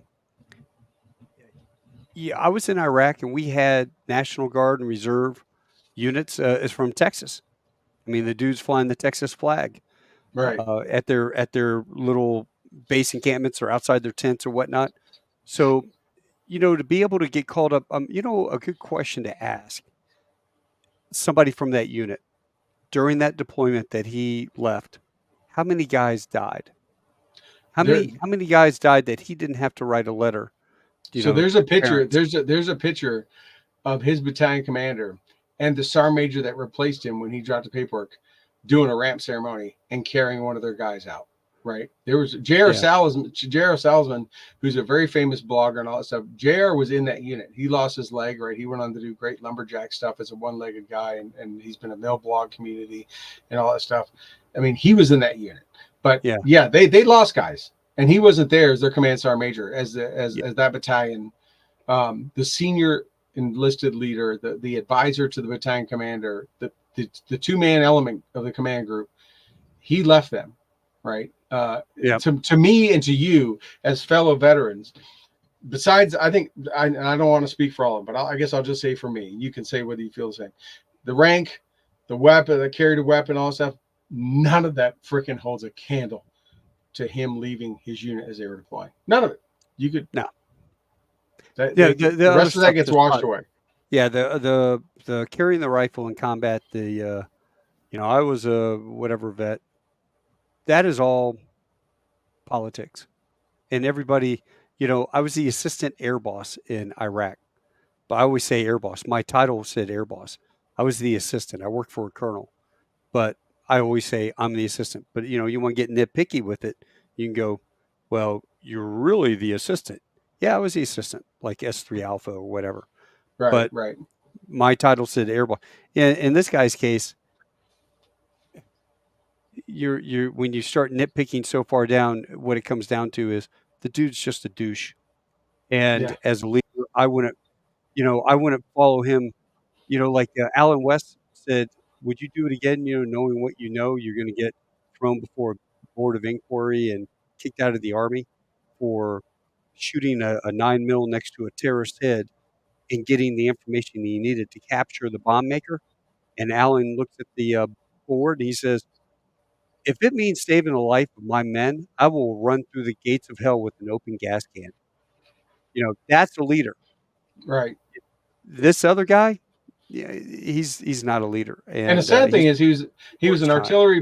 I was in Iraq and we had National Guard and Reserve units. Is from Texas. I mean, the dudes flying the Texas flag Right. at their little base encampments or outside their tents or whatnot. So, to be able to get called up, a good question to ask somebody from that unit during that deployment that he left. How many guys died? How many guys died that he didn't have to write a letter? So there's a picture. There's a picture of his battalion commander and the sergeant major that replaced him when he dropped the paperwork, doing a ramp ceremony and carrying one of their guys out. Right. There was J.R. Salzman, who's a very famous blogger and all that stuff. J.R. was in that unit. He lost his leg, right? He went on to do great lumberjack stuff as a one-legged guy, and he's been a mill blog community and all that stuff. I mean, he was in that unit. But they lost guys, and he wasn't there as their command sergeant major, as that battalion, the senior enlisted leader, the advisor to the battalion commander, the 2-man element of the command group. He left them, right? To me and to you as fellow veterans, besides, I think I don't want to speak for all of them, but I guess I'll just say for me, you can say whether you feel the same. The rank, the weapon, the carried a weapon, all that stuff, none of that freaking holds a candle to him leaving his unit as they were deploying. None of it. You could the rest of that gets washed away. Yeah, the carrying the rifle in combat, I was a whatever vet. That is all politics. And everybody, I was the assistant air boss in Iraq. But I always say air boss. My title said air boss. I was the assistant. I worked for a colonel. But I always say I'm the assistant. But, you want to get nitpicky with it. You can go, well, you're really the assistant. Yeah, I was the assistant, like S3 Alpha or whatever. Right. My title said air boss. In this guy's case, you're when you start nitpicking so far down, what it comes down to is the dude's just a douche. And as a leader, I wouldn't follow him. Like Alan West said, would you do it again? Knowing what you're going to get thrown before a board of inquiry and kicked out of the army for shooting a 9mm next to a terrorist head and getting the information he needed to capture the bomb maker. And Alan looks at the board and he says, if it means saving the life of my men, I will run through the gates of hell with an open gas can. That's a leader. Right. This other guy, he's not a leader. And the sad thing is he was an artillery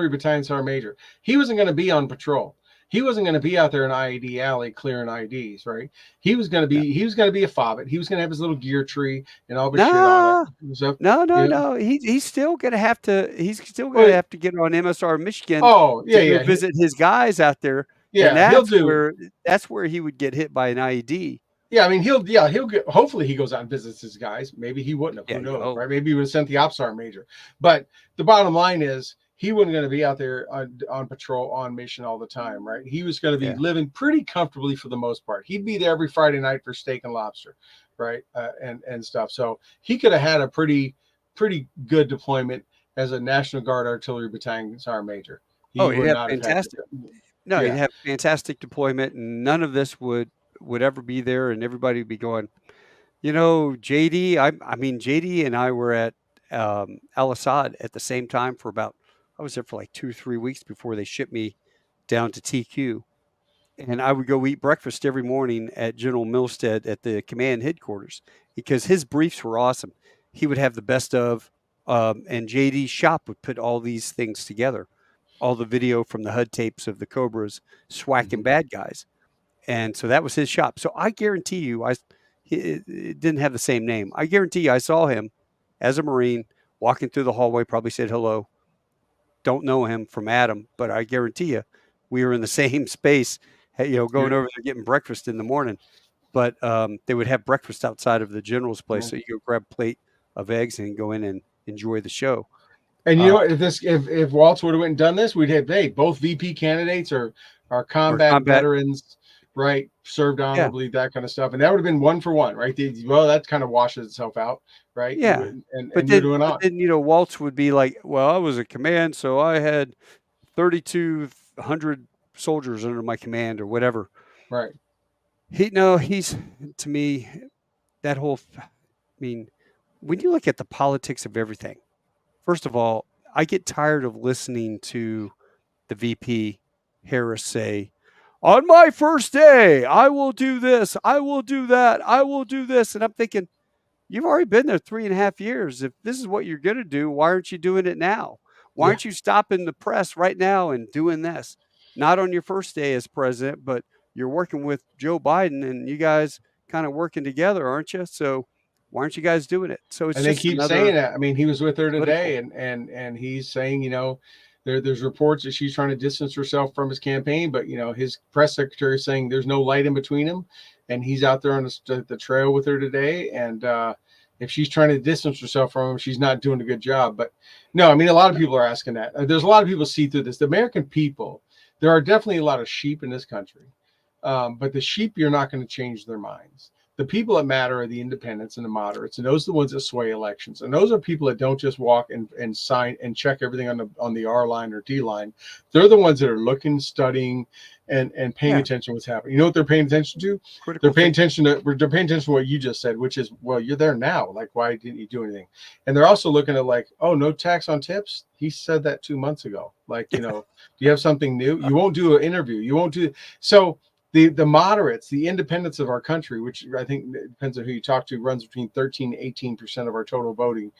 battalion sergeant major. He wasn't going to be on patrol. He wasn't going to be out there in IED alley clearing IEDs, right? He was going to be a fobbit. He was going to have his little gear tree and all the shit on it. So, no. He's still going to have to. He's still going to have to get on MSR Michigan. To visit his guys out there. Yeah, and that's where he would get hit by an IED. Yeah, I mean he'll get. Hopefully he goes out and visits his guys. Maybe he wouldn't have. Who knows, right? Maybe he would have sent the ops sergeant major. But the bottom line is, he wasn't going to be out there on patrol, on mission all the time, right? He was going to be living pretty comfortably for the most part. He'd be there every Friday night for steak and lobster, right? And stuff. So he could have had a pretty good deployment as a National Guard artillery battalion sergeant major. He'd have fantastic. He'd have fantastic deployment, and none of this would ever be there, and everybody would be going, JD. I mean, JD and I were at Al Assad at the same time for about, I was there for like 2 or 3 weeks before they shipped me down to TQ. And I would go eat breakfast every morning at General Milstead at the command headquarters because his briefs were awesome. He would have the best of, and JD Shop would put all these things together, all the video from the HUD tapes of the Cobras swacking Mhm. bad guys. And so that was his shop. So I guarantee you, it didn't have the same name. I guarantee you, I saw him as a Marine walking through the hallway, probably said hello. Don't know him from Adam, but I guarantee you, we were in the same space, going You're- over there getting breakfast in the morning. But they would have breakfast outside of the general's place, yeah. so you go grab a plate of eggs and go in and enjoy the show. And you Uh, know what? If Waltz would have went and done this, we'd have both VP candidates are or combat combat, veterans, right? Served yeah, honorably, that kind of stuff, and that would have been 1 for 1, right? Well, that kind of washes itself out, right? You yeah. would, and But you're then, doing but on. then, Waltz would be like, "Well, I was a command, so I had 3,200 soldiers under my command, or whatever." Right. He's to me that whole. I mean, when you look at the politics of everything, first of all, I get tired of listening to the VP Harris say, "On my first day, I will do this, I will do that, I will do this," and I'm thinking, you've already been there 3.5 years. If this is what you're going to do, why aren't you doing it now? Why Yeah. aren't you stopping the press right now and doing this? Not on your first day as president, but you're working with Joe Biden and you guys kind of working together, aren't you? So why aren't you guys doing it? So it's And they just keep saying another that. I mean, he was with her political. today, and he's saying, there's reports that she's trying to distance herself from his campaign, but his press secretary is saying there's no light in between them, and he's out there on the trail with her today, and if she's trying to distance herself from him, she's not doing a good job. But no, I mean, a lot of people are asking that. There's a lot of people see through this. The American people, there are definitely a lot of sheep in this country, but the sheep, you're not going to change their minds. The people that matter are the independents and the moderates, and those are the ones that sway elections. And those are people that don't just walk and sign and check everything on the R line or D line. They're the ones that are looking, studying, and paying Yeah, attention to what's happening. You know what they're paying attention to? critical thinking. They're paying attention to what you just said, which is, well, you're there now. Like, why didn't you do anything? And they're also looking at, like, oh, no tax on tips. He said that 2 months ago. Like, do you have something new? You won't do an interview. You won't do so. The moderates, the independents of our country, which I think depends on who you talk to, runs between 13 to 18% of our total voting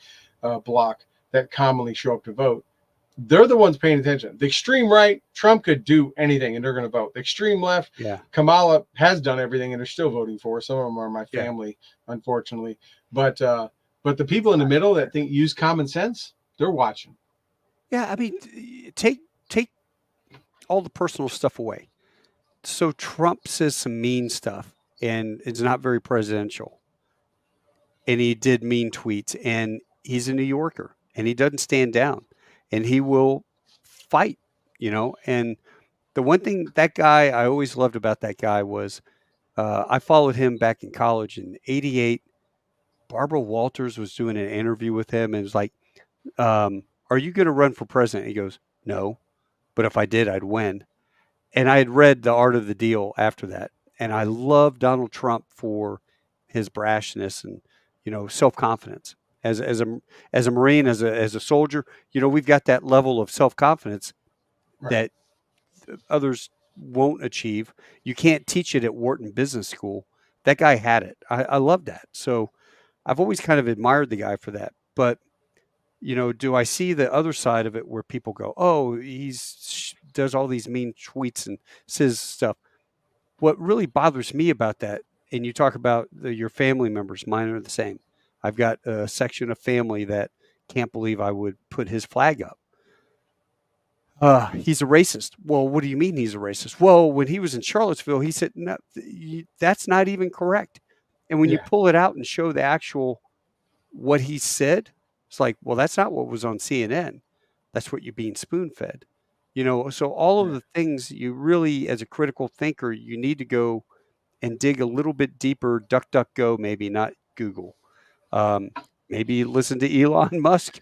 block that commonly show up to vote. They're the ones paying attention. The extreme right, Trump could do anything and they're going to vote. The extreme left, Yeah, Kamala has done everything and they're still voting for her. Some of them are my yeah, family, unfortunately. But the people in the middle that think use common sense, they're watching. yeah. I mean, take all the personal stuff away. So Trump says some mean stuff, and it's not very presidential. And he did mean tweets, and he's a New Yorker, and he doesn't stand down, and he will fight. And the one thing that guy I always loved about that guy was I followed him back in college in '88. Barbara Walters was doing an interview with him, and it was like, "Are you going to run for president?" He goes, "No, but if I did, I'd win." And I had read The Art of the Deal after that, and I love Donald Trump for his brashness and self confidence. As a Marine, as a soldier, we've got that level of self confidence Right. that others won't achieve. You can't teach it at Wharton Business School. That guy had it. I love that. So I've always kind of admired the guy for that. But do I see the other side of it where people go, "Oh, he's does all these mean tweets and says stuff." What really bothers me about that, and you talk about your family members, mine are the same. I've got a section of family that can't believe I would put his flag up. He's a racist. Well, what do you mean he's a racist? Well, when he was in Charlottesville, he said, no, that's not even correct. And when you Yeah. pull it out and show the actual what he said, it's like, well, that's not what was on CNN. That's what you're being spoon fed. So all of Yeah. the things you really, as a critical thinker, you need to go and dig a little bit deeper, duck, duck, go, maybe not Google. Um, Maybe listen to Elon Musk,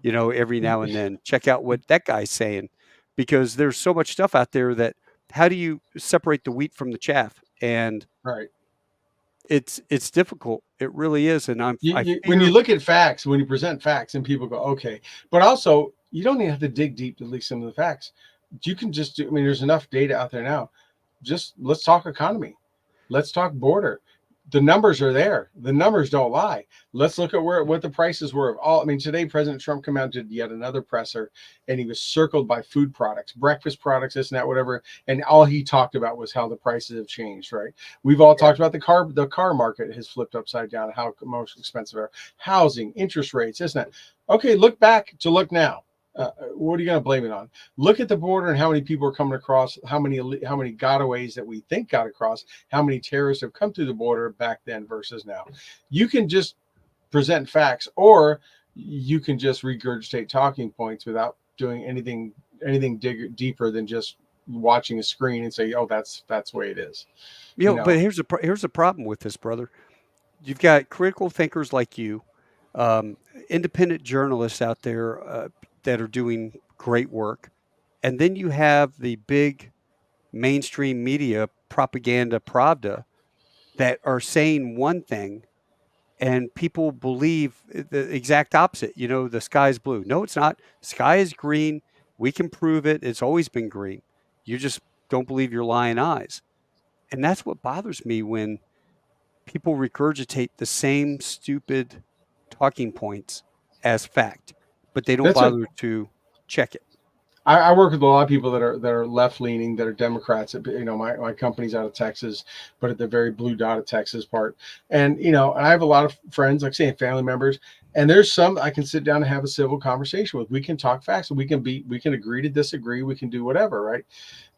every now and then. Check out what that guy's saying, because there's so much stuff out there that how do you separate the wheat from the chaff? And Right. it's difficult. It really is, and I When you fear. look at facts, when you present facts, and people go, okay, but also you don't even have to dig deep to leak some of the facts. You can just do. I mean, there's enough data out there now. Just let's talk economy. Let's talk border. The numbers are there. The numbers don't lie. Let's look at what the prices were of all. I mean, today President Trump came out and did yet another presser, and he was circled by food products, breakfast products, this and that, whatever. And all he talked about was how the prices have changed. Right? We've all talked about the car. The car market has flipped upside down. How most expensive are housing, interest rates, isn't it? Okay, look back to look now. What are you going to blame it on? Look at the border and how many people are coming across, how many gotaways that we think got across, how many terrorists have come through the border back then versus now. You can just present facts, or you can just regurgitate talking points without doing anything deeper than just watching a screen and say, "Oh, that's the way it is." You But know, here's the problem with this, brother. You've got critical thinkers like you, um, independent journalists out there that are doing great work, and then you have the big mainstream media propaganda pravda that are saying one thing and people believe the exact opposite. You know, the sky's blue. No, it's not. Sky is green. We can prove it. It's always been green. You just don't believe your lying eyes. And that's what bothers me when people regurgitate the same stupid talking points as fact, but they don't that's what bother to check it. I work with a lot of people that are left leaning, that are Democrats. You know, my company's out of Texas, but at the very blue dot of Texas part. And you know, I have a lot of friends, like saying family members, and there's some I can sit down and have a civil conversation with. We can talk facts, we can agree to disagree, we can do whatever, right?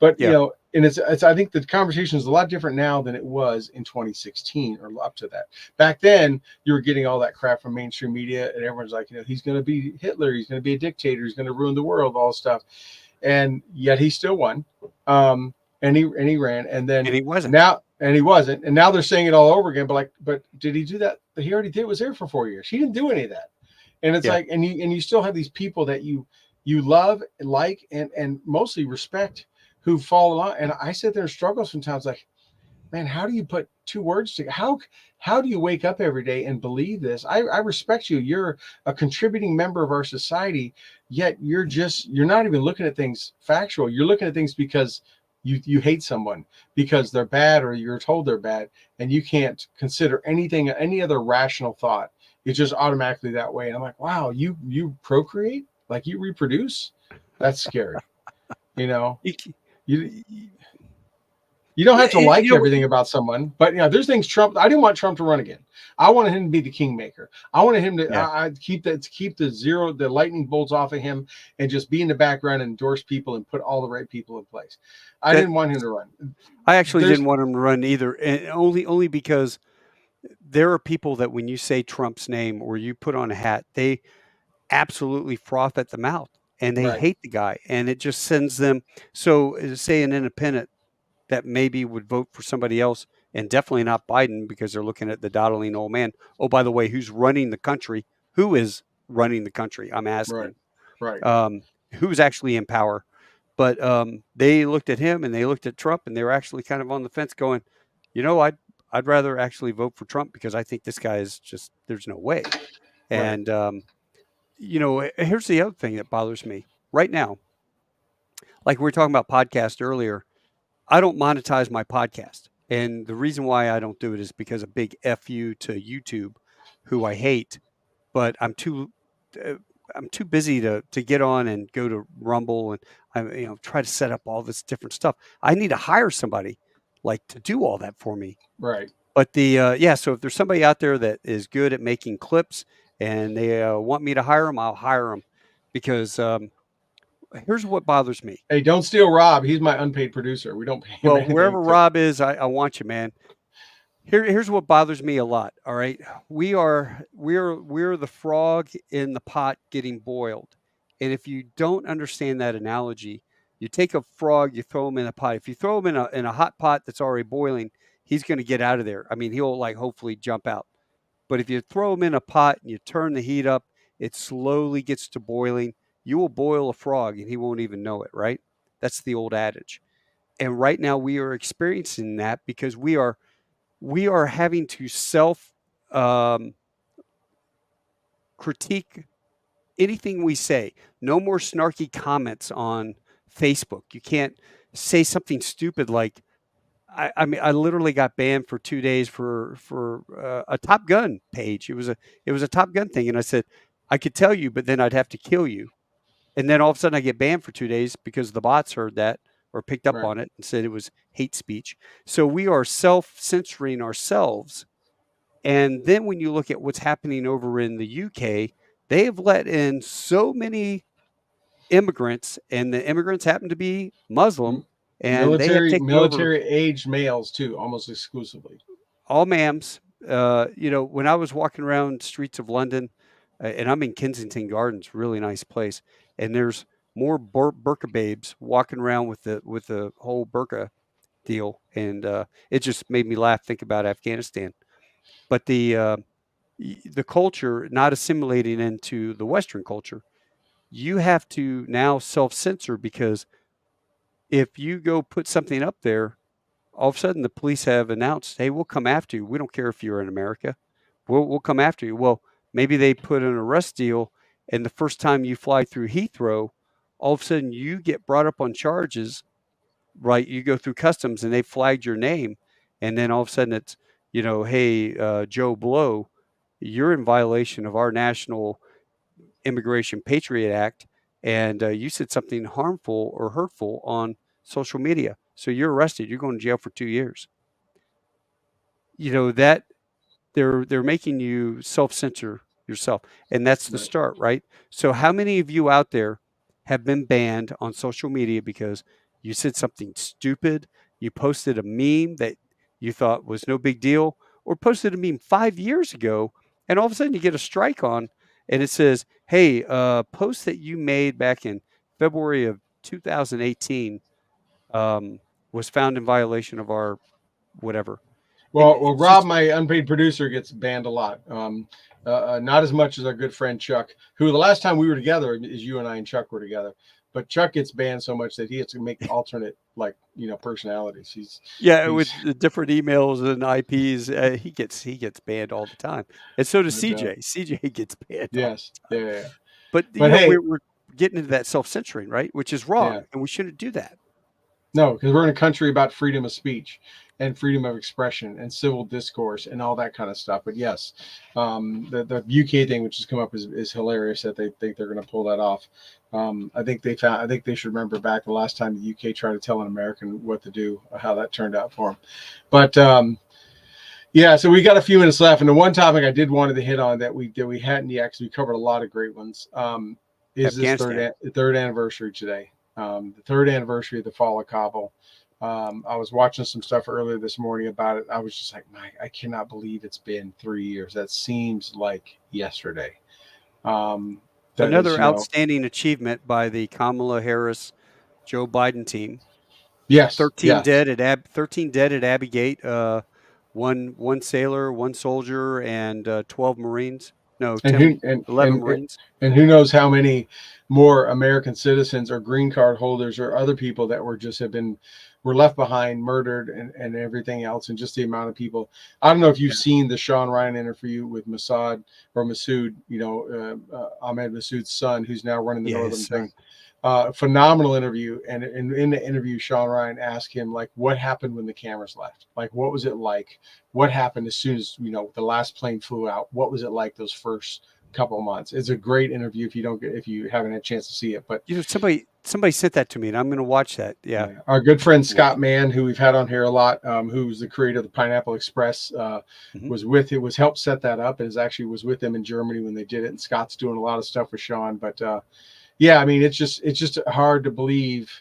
But you Yeah. know, and it's I think the conversation is a lot different now than it was in 2016 or up to that. Back then, you were getting all that crap from mainstream media, and everyone's like, you know, he's going to be Hitler, he's going to be a dictator, he's going to ruin the world, all stuff, and yet he still won. And he ran, and And then he wasn't. now and he wasn't, and now they're saying it all over again. But did he do that? He already did. Was there for 4 years. He didn't do any of that. And it's Yeah. like, and you still have these people that you love, like, and mostly respect, who fall along. And I sit there and struggle sometimes, like, man, how do you put two words together? How do you wake up every day and believe this? I respect you. You're a contributing member of our society, yet you're not even looking at things factual. You're looking at things because you hate someone because they're bad, or you're told they're bad, and you can't consider any other rational thought. It's just automatically that way. And I'm like, wow, you procreate, like you reproduce? That's scary. You know, You c- you you don't Yeah, have to like you know, everything about someone, but you know, there's things Trump. I didn't want Trump to run again. I wanted him to be the kingmaker. I wanted him to yeah. keep the lightning bolts off of him, and just be in the background and endorse people and put all the right people in place. I That didn't want him to run. I actually There's didn't want him to run either, and only because there are people that when you say Trump's name or you put on a hat, they absolutely froth at the mouth and they right, hate the guy, and it just sends them. So, say an independent that maybe would vote for somebody else, and definitely not Biden because they're looking at the dawdling old man. Oh, by the way, who's running the country? Who is running the country? I'm right, asking. right, Um, who's actually in power? But they looked at him and they looked at Trump, and they were actually kind of on the fence, going, you know, I'd rather actually vote for Trump because I think this guy is just there's no way. right. And here's the other thing that bothers me right now. Like we were talking about podcast earlier, I don't monetize my podcast. And the reason why I don't do it is because a big fu to YouTube, who I hate, but uh, I'm too busy to get on and go to Rumble, and I try to set up all this different stuff. I need to hire somebody like to do all that for me. Right. But so if there's somebody out there that is good at making clips and they want me to hire them, I'll hire them because here's what bothers me. Hey, don't steal Rob. He's my unpaid producer. We don't pay him Well, anything. wherever Rob is, I want you, man. Here's what bothers me a lot. All right, we're the frog in the pot getting boiled, and if you don't understand that analogy, you take a frog, you throw him in a pot. If you throw him in a hot pot that's already boiling, he's going to get out of there. I mean, he'll like hopefully jump out. But if you throw him in a pot and you turn the heat up, it slowly gets to boiling. You will boil a frog, and he won't even know it. Right? That's the old adage. And right now we are experiencing that because we are having to self um, critique anything we say. No more snarky comments on Facebook. You can't say something stupid like, I mean, I literally got banned for 2 days for a Top Gun page. It was a Top Gun thing, and I said I could tell you, but then I'd have to kill you. And then all of a sudden, I get banned for 2 days because the bots heard that or picked up Right. on it and said it was hate speech. So we are self censoring ourselves. And then when you look at what's happening over in the UK, they have let in so many immigrants, and the immigrants happen to be Muslim, M- and they have taken over military aged males too, almost exclusively. all mams. When I was walking around streets of London, and I'm in Kensington Gardens, really nice place, and there's more burqa babes walking around with the whole burqa deal, and it just made me laugh. Think about Afghanistan, but the culture not assimilating into the Western culture. You have to now self censor because if you go put something up there, all of a sudden the police have announced, "Hey, we'll come after you. We don't care if you're in America. We'll come after you." Well, maybe they put an arrest deal, and the first time you fly through Heathrow, all of a sudden you get brought up on charges, right? You go through customs, and they flagged your name, and then all of a sudden it's, hey, Joe Blow, you're in violation of our national Immigration Patriot Act, and you said something harmful or hurtful on social media. So you're arrested. You're going to jail for 2 years. That they're making you self-censor yourself, and that's the Right. start, right? So how many of you out there have been banned on social media because you said something stupid, you posted a meme that you thought was no big deal, or posted a meme 5 years ago, and all of a sudden you get a strike on, and it says, hey, post that you made back in February of 2018 um, was found in violation of our whatever. Well, It's Rob, just my unpaid producer, gets banned a lot. Not as much as our good friend Chuck, who the last time we were together is you and I and Chuck were together. But Chuck gets banned so much that he has to make alternate, like, personalities. Yeah, with He's the different emails and IPs, he gets banned all the time, and so does but, CJ. CJ gets banned all yes, the yeah, time. yeah, yeah. But But hey, we're getting into that self censoring, right? Which is yeah, wrong, and we shouldn't do that. no, because we're in a country about freedom of speech and freedom of expression and civil discourse and all that kind of stuff. But yes, the UK thing, which has come up, is hilarious that they think they're going to pull that off. I think they should remember back the last time the UK tried to tell an American what to do, how that turned out for them. But yeah, so we got a few minutes left, and the one topic I did wanted to hit on that we hadn't yet, because we covered a lot of great ones, is this Afghanistan. third anniversary today, the third anniversary of the Fall of Kabul. I was watching some stuff earlier this morning about it. I was just like, I cannot believe it's been 3 years. That seems like yesterday. That is, Another outstanding achievement by the Kamala Harris, Joe Biden team. yes, 13 yes. dead at 13 dead at Abbey Gate. One sailor, one soldier, and 12 Marines. No, and 10, who and 11 Marines. and who knows how many more American citizens or green card holders or other people that were left behind, murdered, and everything else, and just the amount of people. I don't know if you've Yeah. seen the Sean Ryan interview with Masood, Ahmed Masood's son, who's now running the Yeah, his northern thing. son. Phenomenal interview, and in the interview, Sean Ryan asked him, like, what happened when the cameras left, like what was it like, what happened as soon as the last plane flew out, what was it like those first couple of months. It's a great interview if you haven't had a chance to see it. But Somebody sent that to me, and I'm going to watch that. Yeah, yeah, our good friend watch Scott Mann, who we've had on here a lot, who's the creator of the Pineapple Express, it. Hmm. was helped set that up, and was with them in Germany when they did it. And Scott's doing a lot of stuff with Sean. But yeah, I mean, it's just hard to believe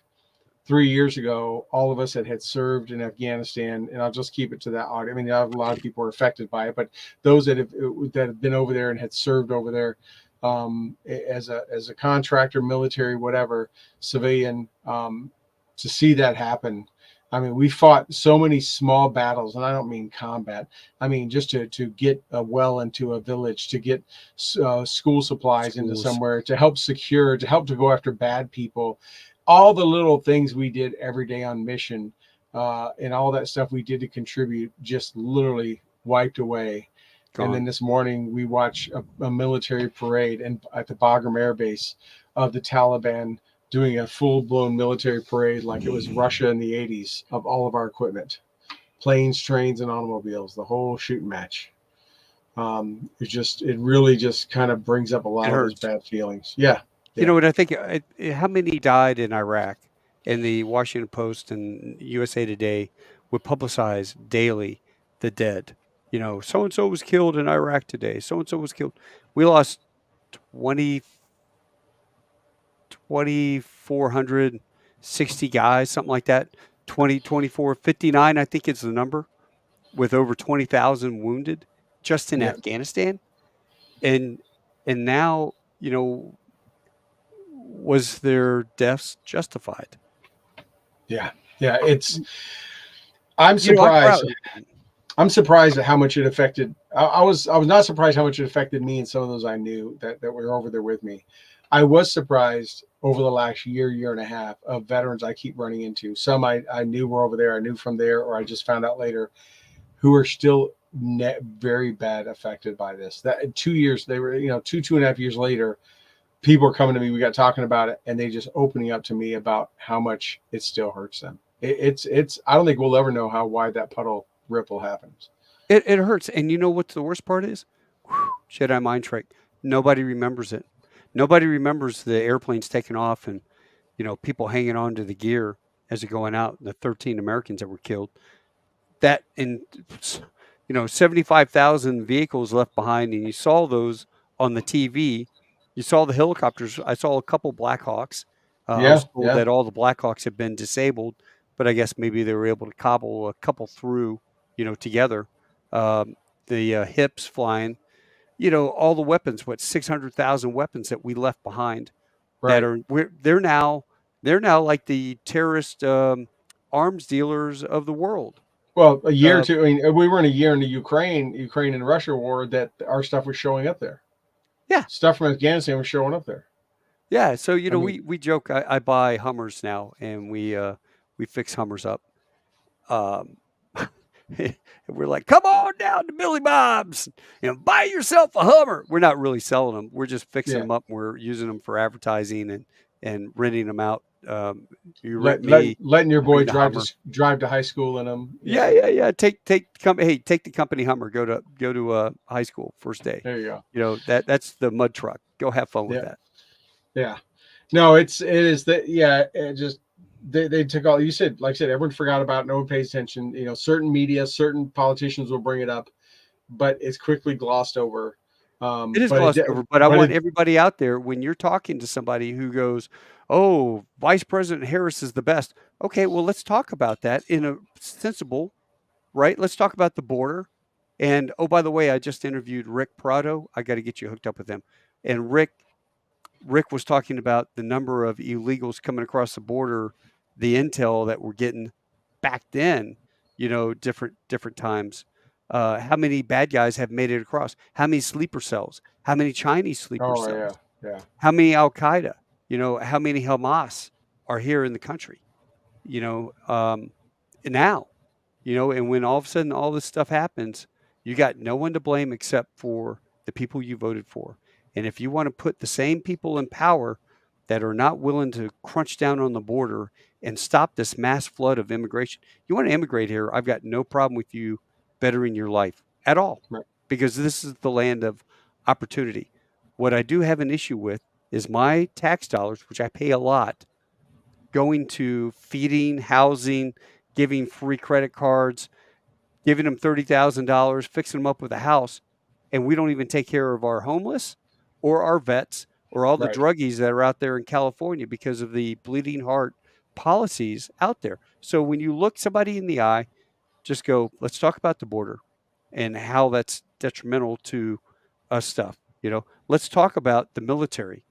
3 years ago, all of us that had served in Afghanistan, and I'll just keep it to that audience. I mean, a lot of people are affected by it, but those that have been over there and had served over there, as a contractor, military, whatever, civilian, to see that happen. I mean, we fought so many small battles, and I don't mean combat. I mean just to get a well into a village, to get school supplies into Schools. somewhere, to help secure, to help to go after bad people, all the little things we did every day on mission, and all that stuff we did to contribute, just literally wiped away. And then Gone. this morning we watch a military parade and at the Bagram Air Base of the Taliban doing a full blown military parade like it was Russia in the 80s of all of our equipment, planes, trains, and automobiles, the whole shooting match. It really just kind of brings up a It lot of those hurts. bad feelings. Yeah, You yeah, know what I think? How many died in Iraq? And the Washington Post and USA Today would publicize daily the dead. You know, so and so was killed in Iraq today. So and so was killed. We lost 20, 2,460 guys, something like that. 20, 24, 59, I think is the number, with over 20,000 wounded just in yeah, Afghanistan. And now, you know, was their deaths justified? yeah, yeah. I'm You know, I'm surprised. proud. I'm surprised at how much it affected. I was not surprised how much it affected me and some of those I knew that were over there with me. I was surprised over the last year and a half of veterans I keep running into. Some I knew were over there, I knew from there, or I just found out later, who are still very bad affected by this. That in 2 years, they were, 2.5 years later, people are coming to me. We got talking about it, and they just opening up to me about how much it still hurts them. It's. I don't think we'll ever know how wide that puddle ripple happens. It hurts. And you know what the worst part is? Whew, Jedi mind trick. Nobody remembers it. Nobody remembers the airplanes taking off and, you know, people hanging on to the gear as they're going out, the 13 Americans that were killed. That in, 75,000 vehicles left behind, and you saw those on the TV. You saw the helicopters. I saw a couple Blackhawks. I Yeah, was told yeah, that all the Blackhawks had been disabled, but I guess maybe they were able to cobble a couple through, together. Um, the hips flying, all the weapons, 600,000 weapons that we left behind that right. they're now like the terrorist arms dealers of the world. Well, a year or Uh, two. I mean, we were in a year in the Ukraine and Russia war that our stuff was showing up there. yeah, Stuff from Afghanistan was showing up there. yeah. So I mean, we joke. I buy Hummers now, and we fix Hummers up. Um, we're like, come on down to Billy Bob's and buy yourself a Hummer. We're not really selling them. We're just fixing yeah. them up. We're using them for advertising and renting them out. You rent Letting me, letting your I bring boy the Hummer. drive to high school in them. Yeah, Yeah, yeah, yeah. Take the company Hummer. Go to high school first day. there you go. That's the mud truck. Go have fun with Yeah, that. yeah. No, it is that. Yeah, it just they took all you said. Like I said, everyone forgot about it. No one pays attention. Certain media, certain politicians will bring it up, but it's quickly glossed over. It is But it glossed over, but I but want it everybody out there when you're talking to somebody who goes, "Oh, Vice President Harris is the best." Okay, well, let's talk about that in a sensible, right? Let's talk about the border. And oh, by the way, I just interviewed Rick Prado. I got to get you hooked up with him. And Rick was talking about the number of illegals coming across the border, the intel that we're getting back then, different times. How many bad guys have made it across? How many sleeper cells? How many Chinese sleeper oh yeah, cells? yeah, How many Al Qaeda? How many Hamas are here in the country? You know, um, now, and when all of a sudden all this stuff happens, you got no one to blame except for the people you voted for. And if you want to put the same people in power that are not willing to crunch down on the border and stop this mass flood of immigration, you want to immigrate here, I've got no problem with you bettering your life at all, right, because this is the land of opportunity. What I do have an issue with is my tax dollars, which I pay a lot, going to feeding, housing, giving free credit cards, giving them $30,000, fixing them up with a house, and we don't even take care of our homeless or our vets or all the right. druggies that are out there in California because of the bleeding heart policies out there. So when you look somebody in the eye, just go, let's talk about the border and how that's detrimental to us stuff. Let's talk about the military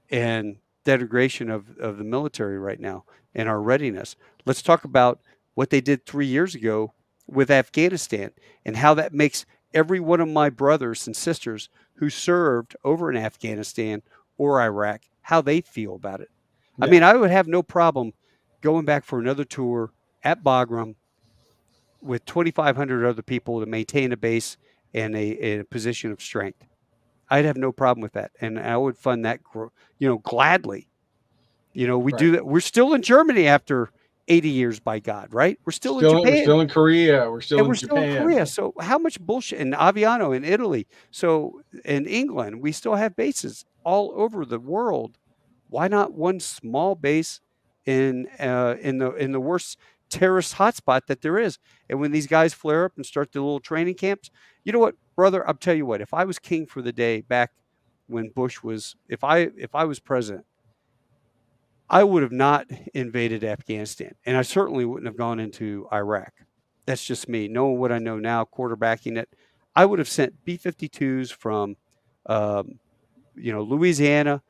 and degradation of the military right now and our readiness. Let's talk about what they did 3 years ago with Afghanistan and how that makes every one of my brothers and sisters who served over in Afghanistan or Iraq, how they feel about it. I Yeah, mean, I would have no problem going back for another tour at Bagram with 2,500 other people to maintain a base and a position of strength. I'd have no problem with that, and I would fund that, gladly. We do Right. that. We're still in Germany after 80 years, by God, right? We're still in We're Japan. still in Korea. We're still And in we're still in Japan. Korea. So how much bullshit in Aviano in Italy? So in England, we still have bases all over the world. Why not one small base in the worst terrorist hotspot that there is? And when these guys flare up and start their little training camps, you know what, brother? I'll tell you what. If I was king for the day back when Bush was, if I was president, I would have not invaded Afghanistan, and I certainly wouldn't have gone into Iraq. That's just me. Knowing what I know now, quarterbacking it, I would have sent B-52s from, um, Louisiana,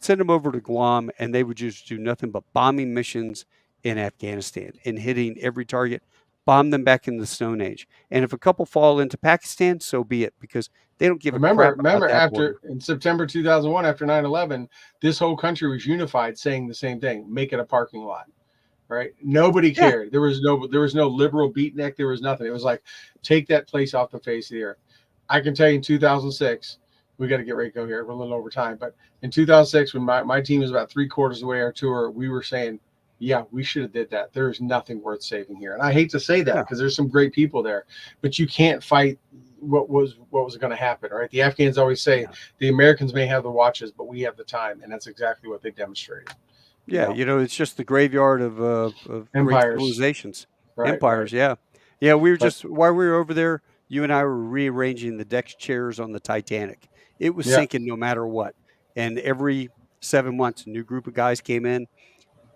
send them over to Guam, and they would just do nothing but bombing missions in Afghanistan and hitting every target, bomb them back in the Stone Age. And if a couple fall into Pakistan, so be it, because they don't give a crap about that After border. in September 2001, after 9/11, this whole country was unified, saying the same thing: make it a parking lot. Right? Nobody Yeah, cared. There was no liberal beatnik. There was nothing. It was like, take that place off the face of the earth. I can tell you in 2006, we got to get ready to go here. We're a little over time, but in 2006, when my team was about 3/4 of the way our tour, we were saying, yeah, we should have did that. There is nothing worth saving here. And I hate to say that yeah, because there's some great people there, but you can't fight what was going to happen, right? The Afghans always say yeah. the Americans may have the watches, but we have the time, and that's exactly what they demonstrated. You Yeah, know, it's just the graveyard of great empires, civilizations, right, right. empires. Yeah, yeah. We were But just while we were over there, you and I were rearranging the deck chairs on the Titanic. It was yeah, sinking no matter what, and every 7 months, a new group of guys came in.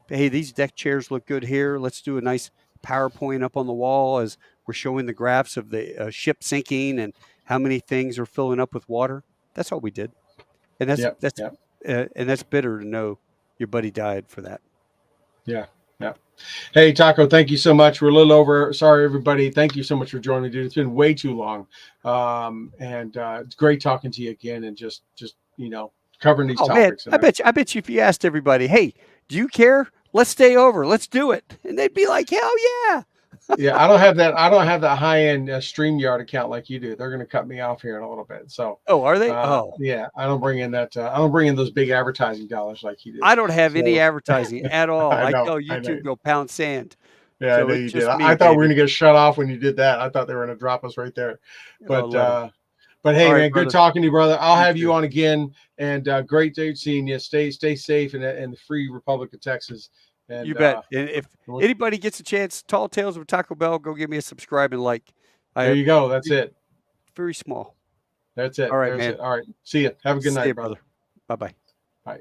Hey, these deck chairs look good here. Let's do a nice PowerPoint up on the wall as we're showing the graphs of the ship sinking and how many things are filling up with water. That's all we did, and that's yeah, that's yeah, and that's bitter to know your buddy died for that. yeah, yeah. Hey, Taco, thank you so much. We're a little over. Sorry, everybody. Thank you so much for joining, dude. It's been way too long, and it's great talking to you again, and just covering these Oh man, topics. And I bet you if you asked everybody, "Hey, do you care? Let's stay over. Let's do it," and they'd be like, "Hell yeah!" yeah, I don't have that. I don't have that high end StreamYard account like you do. They're going to cut me off here in a little bit. So, Oh, are they? Oh, yeah, I don't bring in that. I don't bring in those big advertising dollars like you do. I don't have any So advertising at all. I tell I know. YouTube go pound sand, Yeah, I so know it's you did. just me, I thought we were baby. going to get shut off when you did that. I thought they were going to drop us right there. Oh, But let them. uh, but All hey, right, man, good brother. talking to you, brother. I'll You have you too. on again. And great day seeing you. Stay safe in the free Republic of Texas. You And bet. And if anybody gets a chance, Tall Tales of Taco Bell, go give me a subscribe and like. I there have you go. That's it. very small. That's All it. right, There's man. it. All right. See you. Have a good See you, night, brother. brother. Bye bye. Bye.